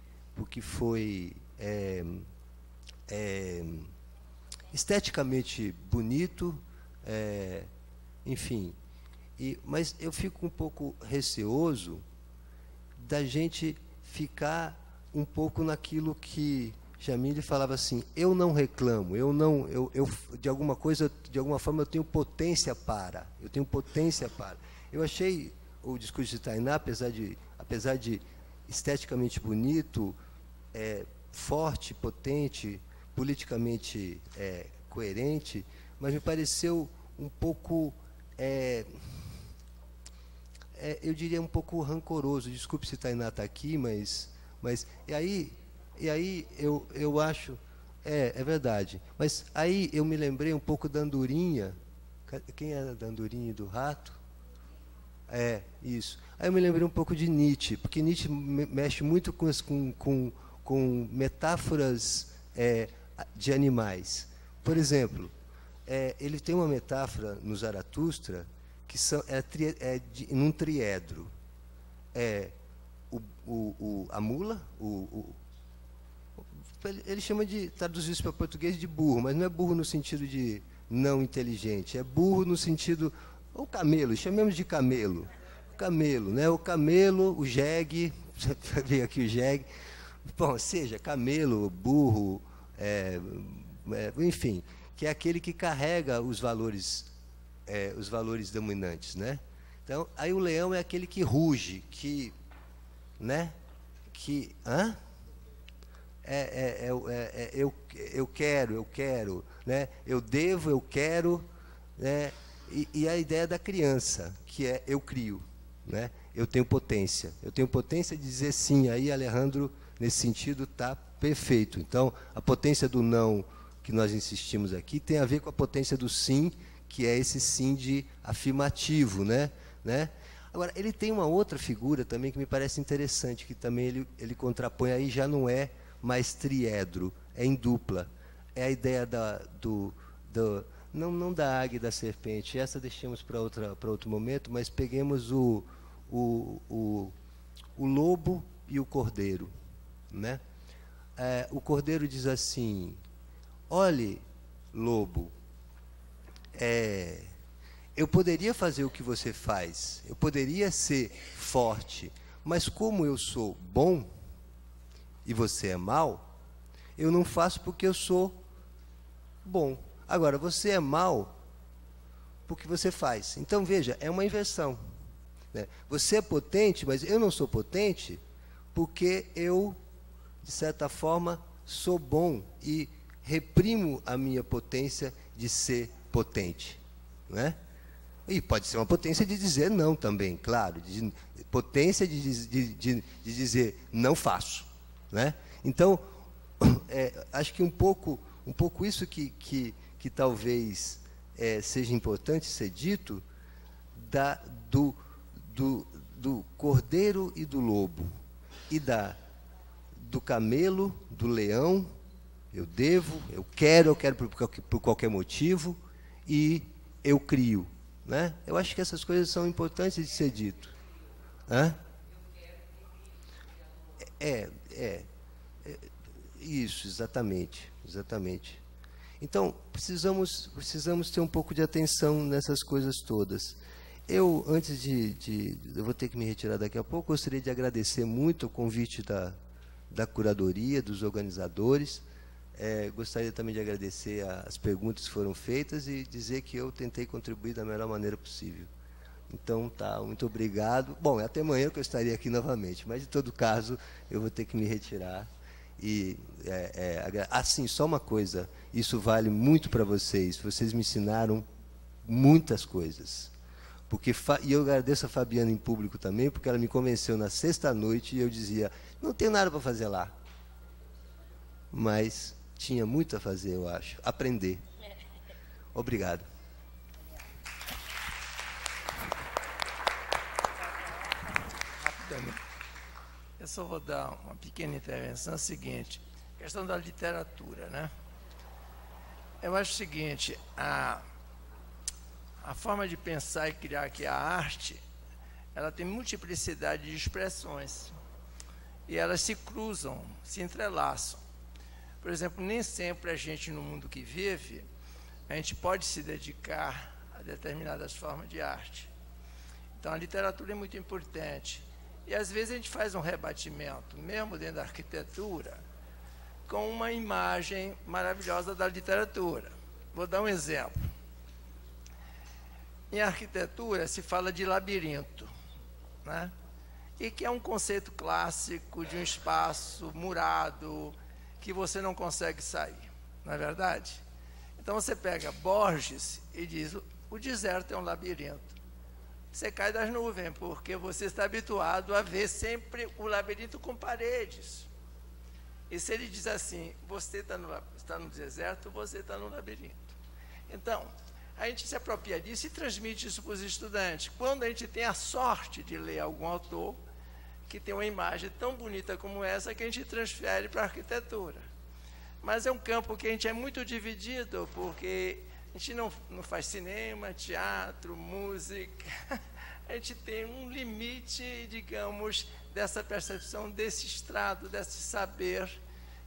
esteticamente bonito, enfim. Mas eu fico um pouco receoso da gente ficar um pouco naquilo que Jamile falava assim: eu não reclamo, de alguma forma eu tenho potência para. Eu achei o discurso de Tainá, apesar de esteticamente bonito, forte, potente, politicamente coerente, mas me pareceu um pouco, eu diria um pouco rancoroso. Desculpe se Tainá está aqui, mas e aí eu acho, é verdade. Mas aí eu me lembrei um pouco da Andorinha. Quem era da Andorinha e do Rato? Isso. Aí eu me lembrei um pouco de Nietzsche, porque Nietzsche mexe muito com metáforas de animais. Por exemplo, ele tem uma metáfora no Zaratustra que num triedro. A mula, ele chama de, traduzir isso para português, de burro, mas não é burro no sentido de não inteligente, é burro no sentido, o camelo, chamemos de camelo. O camelo, né? O camelo, o jegue, veio aqui o jegue, bom, seja camelo, burro, enfim, que é aquele que carrega os valores dominantes, né? Então, aí o leão é aquele que ruge, eu quero, né? Eu devo, eu quero, né? E a ideia da criança, que é eu crio, né? Eu tenho potência de dizer sim. Aí Alejandro, nesse sentido, está perfeito. Então, a potência do não que nós insistimos aqui tem a ver com a potência do sim, que é esse sim de afirmativo, né? Agora, ele tem uma outra figura também que me parece interessante, que também ele contrapõe, aí já não é mais triedro, é em dupla. É a ideia não da águia e da serpente, essa deixamos para outro momento, mas peguemos o lobo e o cordeiro, né? O cordeiro diz assim: olhe, lobo, eu poderia fazer o que você faz, eu poderia ser forte, mas como eu sou bom, e você é mau, eu não faço porque eu sou bom. Agora, você é mau porque você faz. Então, veja, é uma inversão, né? Você é potente, mas eu não sou potente porque eu, de certa forma, sou bom e reprimo a minha potência de ser potente, né? E pode ser uma potência de dizer não também, claro, potência de dizer não faço, né? Então, acho que um pouco isso que talvez seja importante ser dito do cordeiro e do lobo, e do camelo, do leão. Eu devo, eu quero por qualquer motivo, e eu crio, né? Eu acho que essas coisas são importantes de ser dito. Hã? Isso, exatamente. Então, precisamos ter um pouco de atenção nessas coisas todas. Eu, antes eu vou ter que me retirar daqui a pouco, gostaria de agradecer muito o convite da curadoria, dos organizadores. Gostaria também de agradecer as perguntas que foram feitas e dizer que eu tentei contribuir da melhor maneira possível. Então, muito obrigado. Bom, até amanhã que eu estaria aqui novamente, mas, de todo caso, eu vou ter que me retirar. E, assim, só uma coisa, isso vale muito para vocês. Vocês me ensinaram muitas coisas. E eu agradeço a Fabiana em público também, porque ela me convenceu na sexta-noite e eu dizia, não tenho nada para fazer lá. Mas tinha muito a fazer, eu acho. Aprender. Obrigado. Rapidamente. Eu só vou dar uma pequena intervenção. É o seguinte, questão da literatura, né? Eu acho o seguinte, a forma de pensar e criar que a arte, ela tem multiplicidade de expressões. E elas se cruzam, se entrelaçam. Por exemplo, nem sempre a gente, no mundo que vive, a gente pode se dedicar a determinadas formas de arte. Então, a literatura é muito importante. E, às vezes, a gente faz um rebatimento, mesmo dentro da arquitetura, com uma imagem maravilhosa da literatura. Vou dar um exemplo. Em arquitetura, se fala de labirinto, né? E que é um conceito clássico de um espaço murado, que você não consegue sair, não é verdade? Então você pega Borges e diz, o deserto é um labirinto. Você cai das nuvens, porque você está habituado a ver sempre o labirinto com paredes. E se ele diz assim, você está no deserto, você está no labirinto. Então, a gente se apropria disso e transmite isso para os estudantes. Quando a gente tem a sorte de ler algum autor que tem uma imagem tão bonita como essa, que a gente transfere para a arquitetura. Mas é um campo que a gente é muito dividido, porque a gente não faz cinema, teatro, música. A gente tem um limite, digamos, dessa percepção, desse estrado, desse saber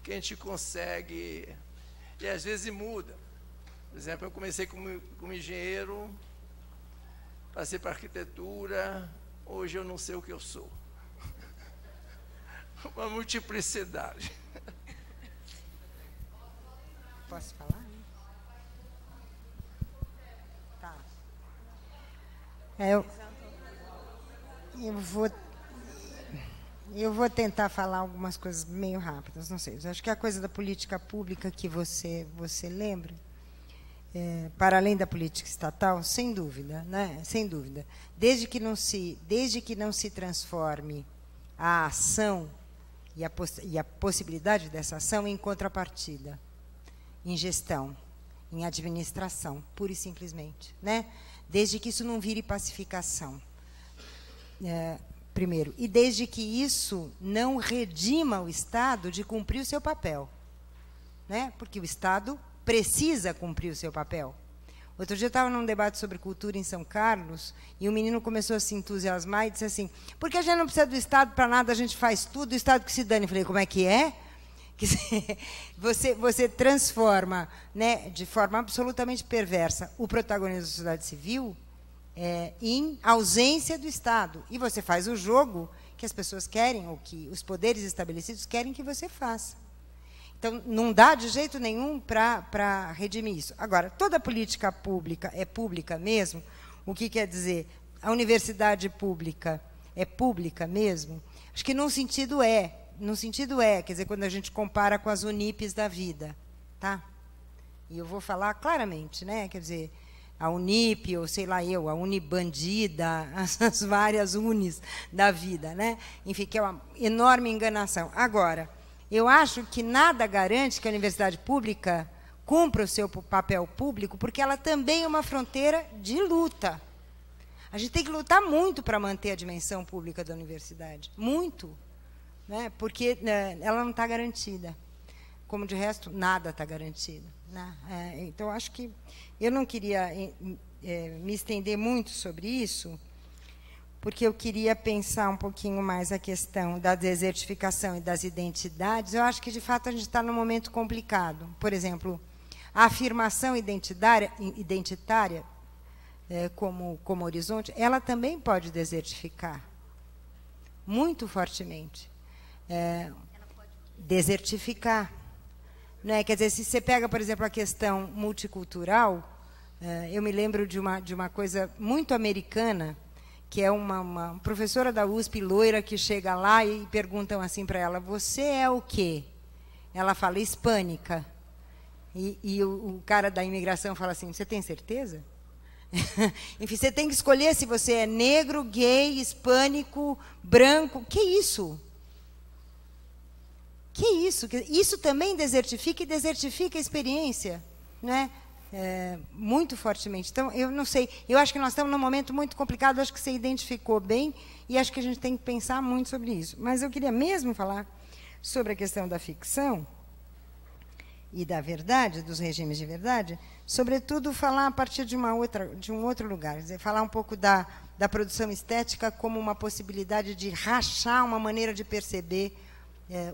que a gente consegue, e às vezes muda. Por exemplo, eu comecei como engenheiro, passei para arquitetura, hoje eu não sei o que eu sou. Uma multiplicidade. Posso falar? Tá. Eu vou tentar falar algumas coisas meio rápidas, não sei. Eu acho que a coisa da política pública que você lembra, para além da política estatal, sem dúvida, né? Sem dúvida. Desde que não se transforme a ação e a possibilidade dessa ação em contrapartida, em gestão, em administração, pura e simplesmente, né? Desde que isso não vire pacificação, primeiro, e desde que isso não redima o Estado de cumprir o seu papel, né? Porque o Estado precisa cumprir o seu papel. Outro dia eu estava num debate sobre cultura em São Carlos e um menino começou a se entusiasmar e disse assim, porque a gente não precisa do Estado para nada, a gente faz tudo, o Estado que se dane. Eu falei, como é que é? Você transforma, né, de forma absolutamente perversa o protagonismo da sociedade civil em ausência do Estado. E você faz o jogo que as pessoas querem, ou que os poderes estabelecidos querem que você faça. Então, não dá de jeito nenhum para redimir isso. Agora, toda política pública é pública mesmo? O que quer dizer? A universidade pública é pública mesmo? Acho que num sentido é. Num sentido é, quer dizer, quando a gente compara com as Unipes da vida. Tá? E eu vou falar claramente, né? Quer dizer, a Unip, ou sei lá eu, a Unibandida, as várias Unis da vida, né? Enfim, que é uma enorme enganação. Agora, eu acho que nada garante que a universidade pública cumpra o seu papel público, porque ela também é uma fronteira de luta. A gente tem que lutar muito para manter a dimensão pública da universidade. Muito. Né? Porque ela não está garantida. Como, de resto, nada está garantido. Né? Então, acho que eu não queria me estender muito sobre isso, porque eu queria pensar um pouquinho mais a questão da desertificação e das identidades. Eu acho que, de fato, a gente está num momento complicado. Por exemplo, a afirmação identitária como horizonte, ela também pode desertificar, muito fortemente. Desertificar. Né? Quer dizer, se você pega, por exemplo, a questão multicultural, eu me lembro de uma coisa muito americana, que é uma professora da USP, loira, que chega lá e perguntam assim para ela, você é o quê? Ela fala, hispânica. E o cara da imigração fala assim, você tem certeza? Enfim, você tem que escolher se você é negro, gay, hispânico, branco. Que isso? Que isso? Isso também desertifica e desertifica a experiência, né? Muito fortemente. Então, eu não sei, eu acho que nós estamos num momento muito complicado, acho que você identificou bem, e acho que a gente tem que pensar muito sobre isso. Mas eu queria mesmo falar sobre a questão da ficção e da verdade, dos regimes de verdade, sobretudo falar a partir de um outro lugar, quer dizer, falar um pouco da produção estética como uma possibilidade de rachar uma maneira de perceber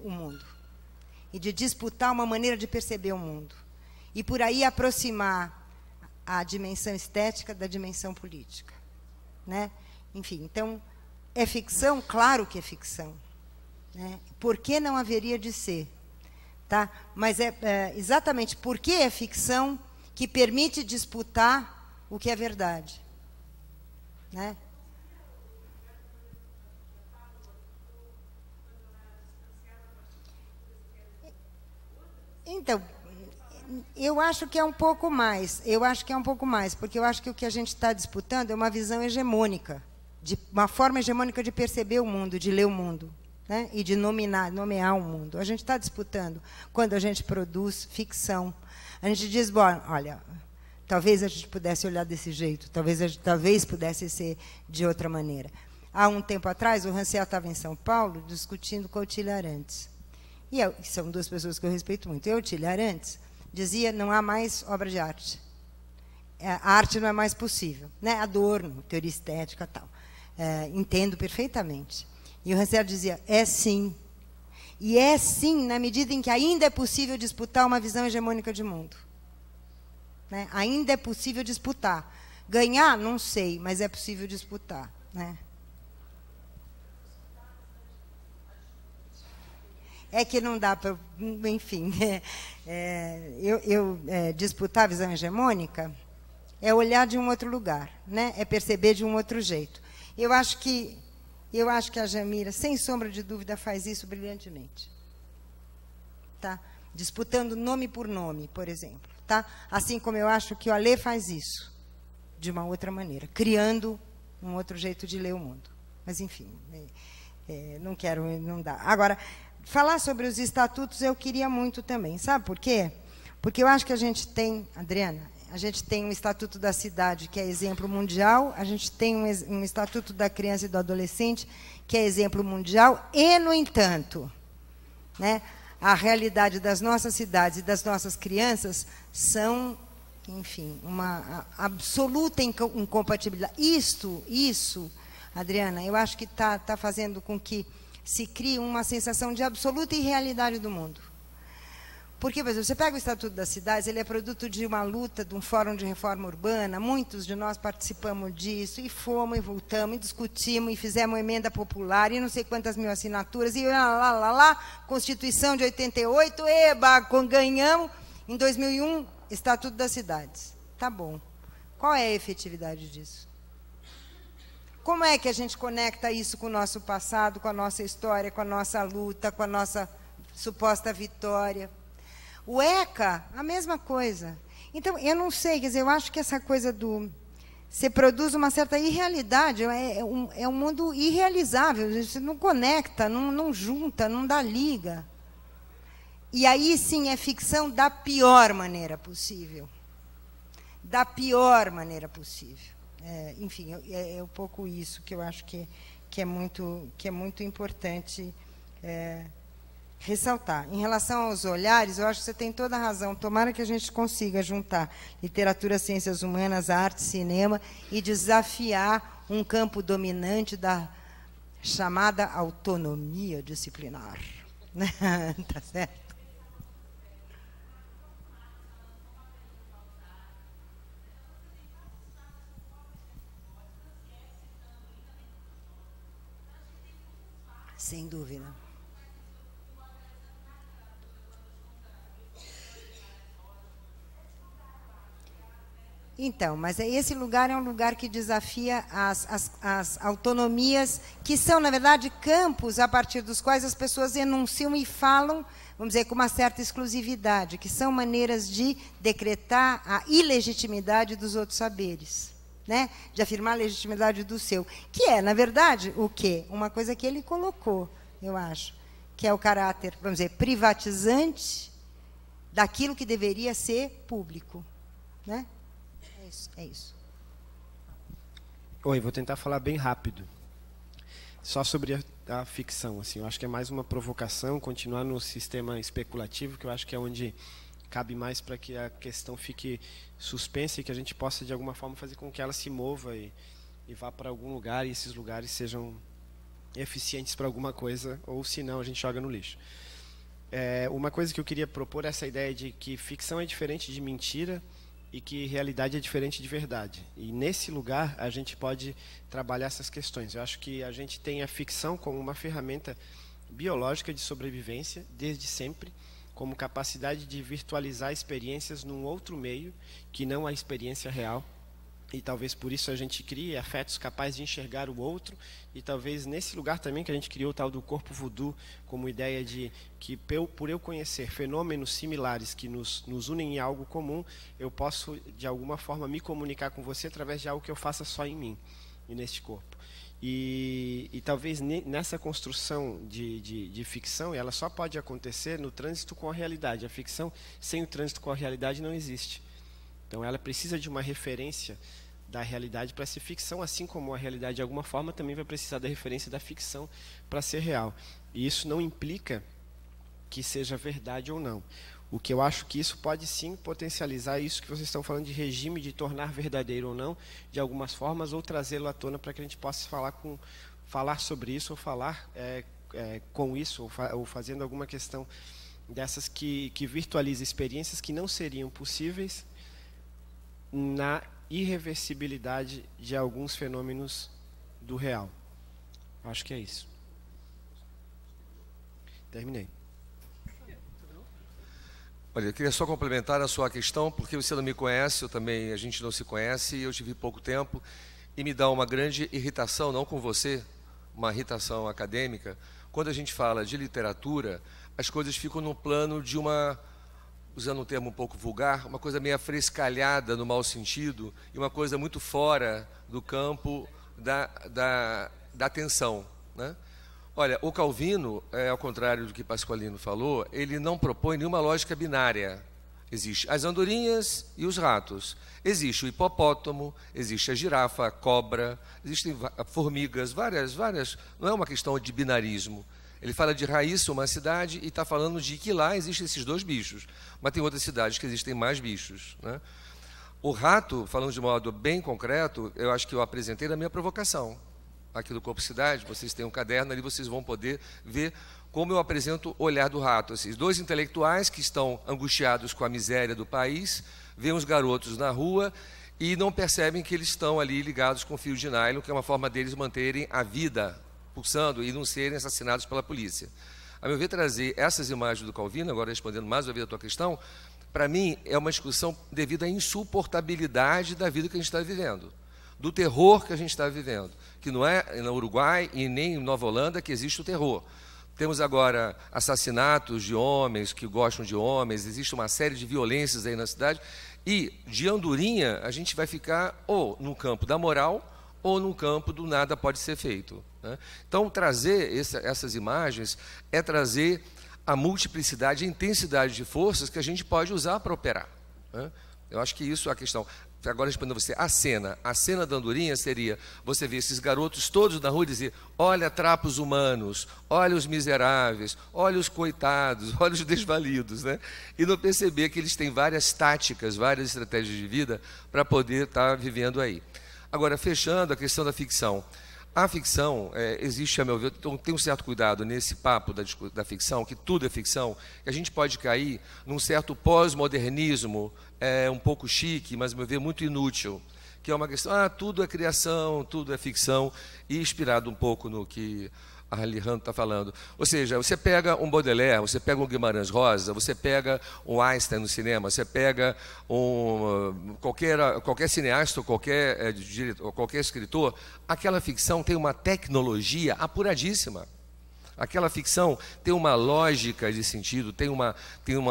o mundo, e de disputar uma maneira de perceber o mundo. E, por aí, aproximar a dimensão estética da dimensão política. Né? Enfim, então, é ficção? Claro que é ficção. Né? Por que não haveria de ser? Tá? Mas exatamente porque é ficção que permite disputar o que é verdade. Né? Então, eu acho que é um pouco mais. Eu acho que é um pouco mais, porque eu acho que o que a gente está disputando é uma visão hegemônica, uma forma hegemônica de perceber o mundo, de ler o mundo, né? E de nomear o mundo. A gente está disputando quando a gente produz ficção. A gente diz, bom, olha, talvez a gente pudesse olhar desse jeito, talvez pudesse ser de outra maneira. Há um tempo atrás, o Rancière estava em São Paulo discutindo com o Otília Arantes. E são duas pessoas que eu respeito muito. E o Otília Arantes dizia, não há mais obra de arte. A arte não é mais possível. Né? Adorno, teoria estética e tal. Entendo perfeitamente. E o Rancière dizia, é sim. E é sim, na medida em que ainda é possível disputar uma visão hegemônica de mundo. Né? Ainda é possível disputar. Ganhar, não sei, mas é possível disputar. Né? É que não dá para... Enfim, disputar a visão hegemônica é olhar de um outro lugar, né? É perceber de um outro jeito. Eu acho que a Jamila, sem sombra de dúvida, faz isso brilhantemente. Tá? Disputando nome por nome, por exemplo. Tá? Assim como eu acho que o Alê faz isso, de uma outra maneira, criando um outro jeito de ler o mundo. Mas, enfim, não dá. Agora, falar sobre os estatutos eu queria muito também. Sabe por quê? Porque eu acho que a gente tem, Adriana, a gente tem um Estatuto da Cidade, que é exemplo mundial, a gente tem um Estatuto da Criança e do Adolescente, que é exemplo mundial, e, no entanto, né, a realidade das nossas cidades e das nossas crianças são, enfim, uma absoluta incompatibilidade. Isso, Adriana, eu acho que está fazendo com que se crie uma sensação de absoluta irrealidade do mundo. Porque, por exemplo, você pega o Estatuto das Cidades, ele é produto de uma luta, de um fórum de reforma urbana, muitos de nós participamos disso, e fomos, e voltamos, e discutimos, e fizemos emenda popular, e não sei quantas mil assinaturas, e lá, Constituição de 88, eba, ganhamos, em 2001, Estatuto das Cidades. Tá bom. Qual é a efetividade disso? Como é que a gente conecta isso com o nosso passado, com a nossa história, com a nossa luta, com a nossa suposta vitória? O ECA, a mesma coisa. Então, eu não sei, quer dizer, eu acho que essa coisa do... Você produz uma certa irrealidade, é um mundo irrealizável, você não conecta, não junta, não dá liga. E aí, sim, é ficção da pior maneira possível. Da pior maneira possível. Enfim, é um pouco isso que eu acho que é muito importante ressaltar. Em relação aos olhares, eu acho que você tem toda a razão. Tomara que a gente consiga juntar literatura, ciências humanas, arte, cinema e desafiar um campo dominante da chamada autonomia disciplinar. Tá certo? Sem dúvida. Então, mas esse lugar é um lugar que desafia as autonomias, que são, na verdade, campos a partir dos quais as pessoas enunciam e falam, vamos dizer, com uma certa exclusividade, que são maneiras de decretar a ilegitimidade dos outros saberes, né? De afirmar a legitimidade do seu. Que é, na verdade, o quê? Uma coisa que ele colocou, eu acho, que é o caráter, vamos dizer, privatizante daquilo que deveria ser público, né? É isso. Oi, vou tentar falar bem rápido. Só sobre a ficção, assim, eu acho que é mais uma provocação, continuar no sistema especulativo, que eu acho que é onde cabe mais para que a questão fique suspensa e que a gente possa, de alguma forma, fazer com que ela se mova e vá para algum lugar e esses lugares sejam eficientes para alguma coisa, ou se não, a gente joga no lixo. Uma coisa que eu queria propor é essa ideia de que ficção é diferente de mentira e que realidade é diferente de verdade. E nesse lugar a gente pode trabalhar essas questões. Eu acho que a gente tem a ficção como uma ferramenta biológica de sobrevivência desde sempre, como capacidade de virtualizar experiências num outro meio que não a experiência real. E talvez por isso a gente crie afetos capazes de enxergar o outro, e talvez nesse lugar também que a gente criou o tal do corpo voodoo, como ideia de que por eu conhecer fenômenos similares que nos unem em algo comum, eu posso de alguma forma me comunicar com você através de algo que eu faça só em mim e neste corpo. E talvez nessa construção de ficção, ela só pode acontecer no trânsito com a realidade. A ficção sem o trânsito com a realidade não existe. Então ela precisa de uma referência da realidade para ser ficção, assim como a realidade de alguma forma também vai precisar da referência da ficção para ser real. E isso não implica que seja verdade ou não. O que eu acho que isso pode sim potencializar isso que vocês estão falando de regime, de tornar verdadeiro ou não, de algumas formas, ou trazê-lo à tona para que a gente possa falar sobre isso, ou falar com isso, ou fazendo alguma questão dessas que virtualiza experiências que não seriam possíveis na irreversibilidade de alguns fenômenos do real. Acho que é isso. Terminei. Olha, eu queria só complementar a sua questão, porque você não me conhece, a gente não se conhece, eu tive pouco tempo, e me dá uma grande irritação, não com você, uma irritação acadêmica, quando a gente fala de literatura, as coisas ficam no plano de uma, usando um termo um pouco vulgar, uma coisa meio afrescalhada no mau sentido, e uma coisa muito fora do campo da atenção, né? Olha, o Calvino, ao contrário do que Pasqualino falou, ele não propõe nenhuma lógica binária. Existe as andorinhas e os ratos. Existe o hipopótamo, existe a girafa, a cobra, existem formigas, várias. Não é uma questão de binarismo. Ele fala de Raíssa, uma cidade, e está falando de que lá existem esses dois bichos. Mas tem outras cidades que existem mais bichos, né? O rato, falando de modo bem concreto, eu acho que eu apresentei na minha provocação. aqui do Corpo Cidade, vocês têm um caderno, ali vocês vão poder ver como eu apresento o olhar do rato. Esses dois intelectuais que estão angustiados com a miséria do país, veem os garotos na rua e não percebem que eles estão ali ligados com fio de nylon, que é uma forma deles manterem a vida pulsando e não serem assassinados pela polícia. A meu ver, trazer essas imagens do Calvino, agora respondendo mais uma vez a tua questão, para mim é uma discussão devido à insuportabilidade da vida que a gente está vivendo, do terror que a gente está vivendo, que não é no Uruguai e nem em Nova Holanda que existe o terror. Temos agora assassinatos de homens que gostam de homens, existe uma série de violências aí na cidade, e de andorinha a gente vai ficar ou no campo da moral ou no campo do nada pode ser feito, né? Então, trazer essas imagens é trazer a multiplicidade, a intensidade de forças que a gente pode usar para operar, né? Eu acho que isso é a questão. Agora, respondendo você, a cena da andorinha seria você ver esses garotos todos na rua e dizer: olha trapos humanos, olha os miseráveis, olha os coitados, olha os desvalidos, né? E não perceber que eles têm várias táticas, várias estratégias de vida para poder estar vivendo aí. Agora, fechando a questão da ficção. A ficção, existe, a meu ver, então tem um certo cuidado nesse papo da ficção, que tudo é ficção, que a gente pode cair num certo pós-modernismo, um pouco chique, mas, a meu ver, muito inútil, que é uma questão, tudo é criação, tudo é ficção, e inspirado um pouco no que a Alejandra está falando. Ou seja, você pega um Baudelaire, você pega um Guimarães Rosa, você pega um Einstein no cinema, você pega qualquer cineasta ou qualquer diretor, qualquer escritor, aquela ficção tem uma tecnologia apuradíssima. Aquela ficção tem uma lógica de sentido, tem uma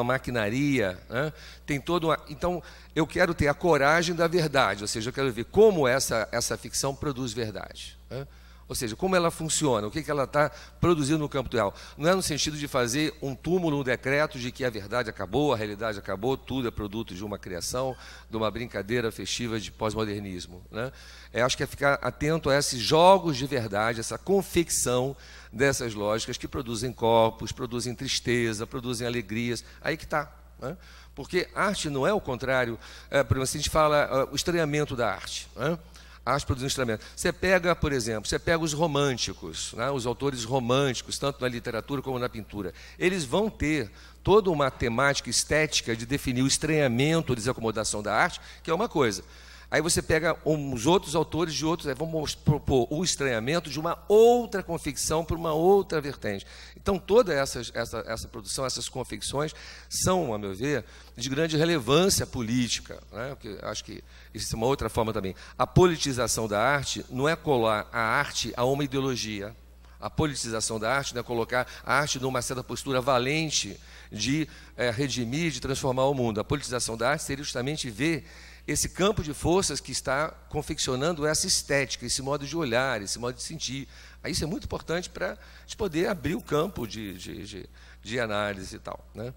maquinaria, né? Tem toda uma... Então, eu quero ter a coragem da verdade, ou seja, eu quero ver como essa ficção produz verdade, né? Ou seja, como ela funciona, o que ela está produzindo no campo real. Não é no sentido de fazer um túmulo, um decreto de que a verdade acabou, a realidade acabou, tudo é produto de uma criação, de uma brincadeira festiva de pós-modernismo, né? Acho que é ficar atento a esses jogos de verdade, essa confecção dessas lógicas que produzem corpos, produzem tristeza, produzem alegrias. Aí que está, né? Porque arte não é o contrário. Por exemplo, se a gente fala o estranhamento da arte, né? A arte produz um estranhamento. Você pega, por exemplo, os românticos, né? Os autores românticos, tanto na literatura como na pintura. Eles vão ter toda uma temática estética de definir o estranhamento, a desacomodação da arte, que é uma coisa. Aí você pega uns outros autores de outros, vamos propor o estranhamento de uma outra confecção por uma outra vertente. Então, toda essa produção, essas confecções, são, a meu ver, de grande relevância política, né? Porque acho que existe uma outra forma também. A politização da arte não é colar a arte a uma ideologia. A politização da arte não é colocar a arte numa certa postura valente de redimir, de transformar o mundo. A politização da arte seria justamente ver esse campo de forças que está confeccionando essa estética, esse modo de olhar, esse modo de sentir. Aí isso é muito importante para a gente poder abrir o campo de análise e tal, né?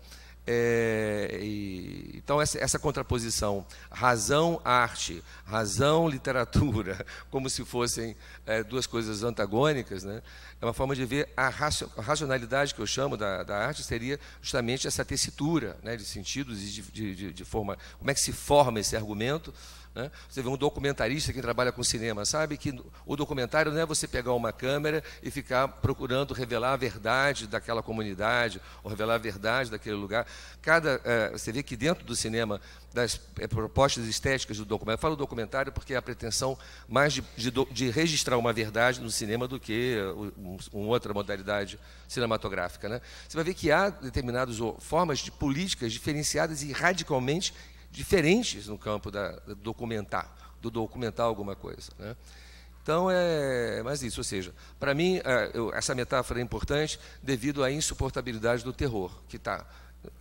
Então, essa contraposição razão-arte, razão-literatura, como se fossem duas coisas antagônicas, né? É uma forma de ver a racionalidade que eu chamo da arte, seria justamente essa tessitura, né, de sentidos e de forma... Como é que se forma esse argumento, né? Você vê um documentarista que trabalha com cinema, sabe que o documentário não é você pegar uma câmera e ficar procurando revelar a verdade daquela comunidade ou revelar a verdade daquele lugar. Você vê que dentro do cinema, das propostas estéticas do documentário, eu falo documentário porque é a pretensão mais de registrar uma verdade no cinema do que uma outra modalidade cinematográfica, né? Você vai ver que há determinadas formas de políticas diferenciadas e radicalmente diferentes no campo do documentar alguma coisa, né? Então, mais isso, ou seja, para mim, essa metáfora é importante devido à insuportabilidade do terror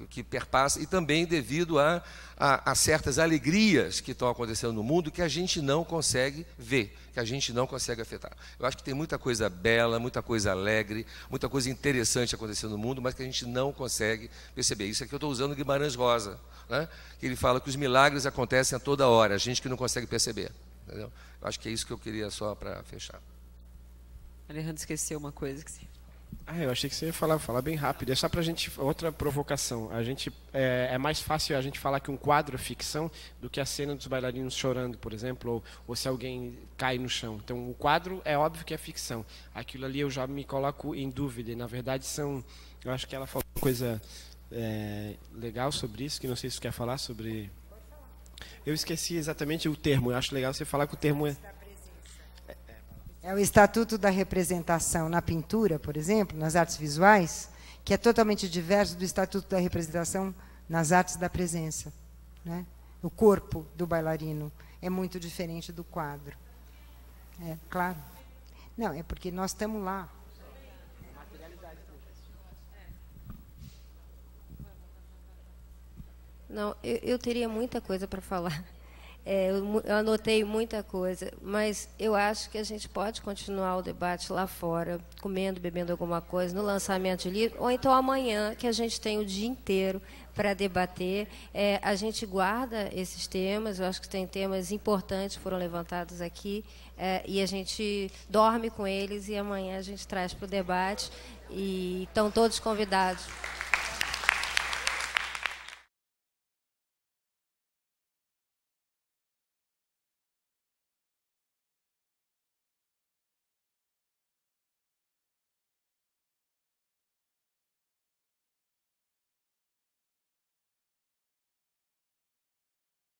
que perpassa, e também devido a certas alegrias que estão acontecendo no mundo que a gente não consegue ver, que a gente não consegue afetar. Eu acho que tem muita coisa bela, muita coisa alegre, muita coisa interessante acontecendo no mundo, mas que a gente não consegue perceber. Isso aqui eu estou usando Guimarães Rosa, né? Que ele fala que os milagres acontecem a toda hora, a gente que não consegue perceber. Entendeu? Eu acho que é isso que eu queria só para fechar. Alejandro esqueceu uma coisa que Eu achei que você ia falar bem rápido. É só para a gente, outra provocação. A gente é mais fácil a gente falar que um quadro é ficção do que a cena dos bailarinos chorando, por exemplo, ou se alguém cai no chão. Então, o quadro é óbvio que é ficção. Aquilo ali eu já me coloco em dúvida. E, na verdade, eu acho que ela falou uma coisa legal sobre isso, que não sei se você quer falar sobre. Eu esqueci exatamente o termo. Eu acho legal você falar que o termo é o Estatuto da Representação na pintura, por exemplo, nas artes visuais, que é totalmente diverso do Estatuto da Representação nas artes da presença, né? O corpo do bailarino é muito diferente do quadro. É, claro. Não, é porque nós estamos lá. Não, eu teria muita coisa para falar. Eu anotei muita coisa, mas eu acho que a gente pode continuar o debate lá fora, comendo, bebendo alguma coisa, no lançamento de livro, ou então amanhã, que a gente tem o dia inteiro para debater. A gente guarda esses temas, eu acho que tem temas importantes que foram levantados aqui, e a gente dorme com eles, e amanhã a gente traz para o debate, e estão todos convidados.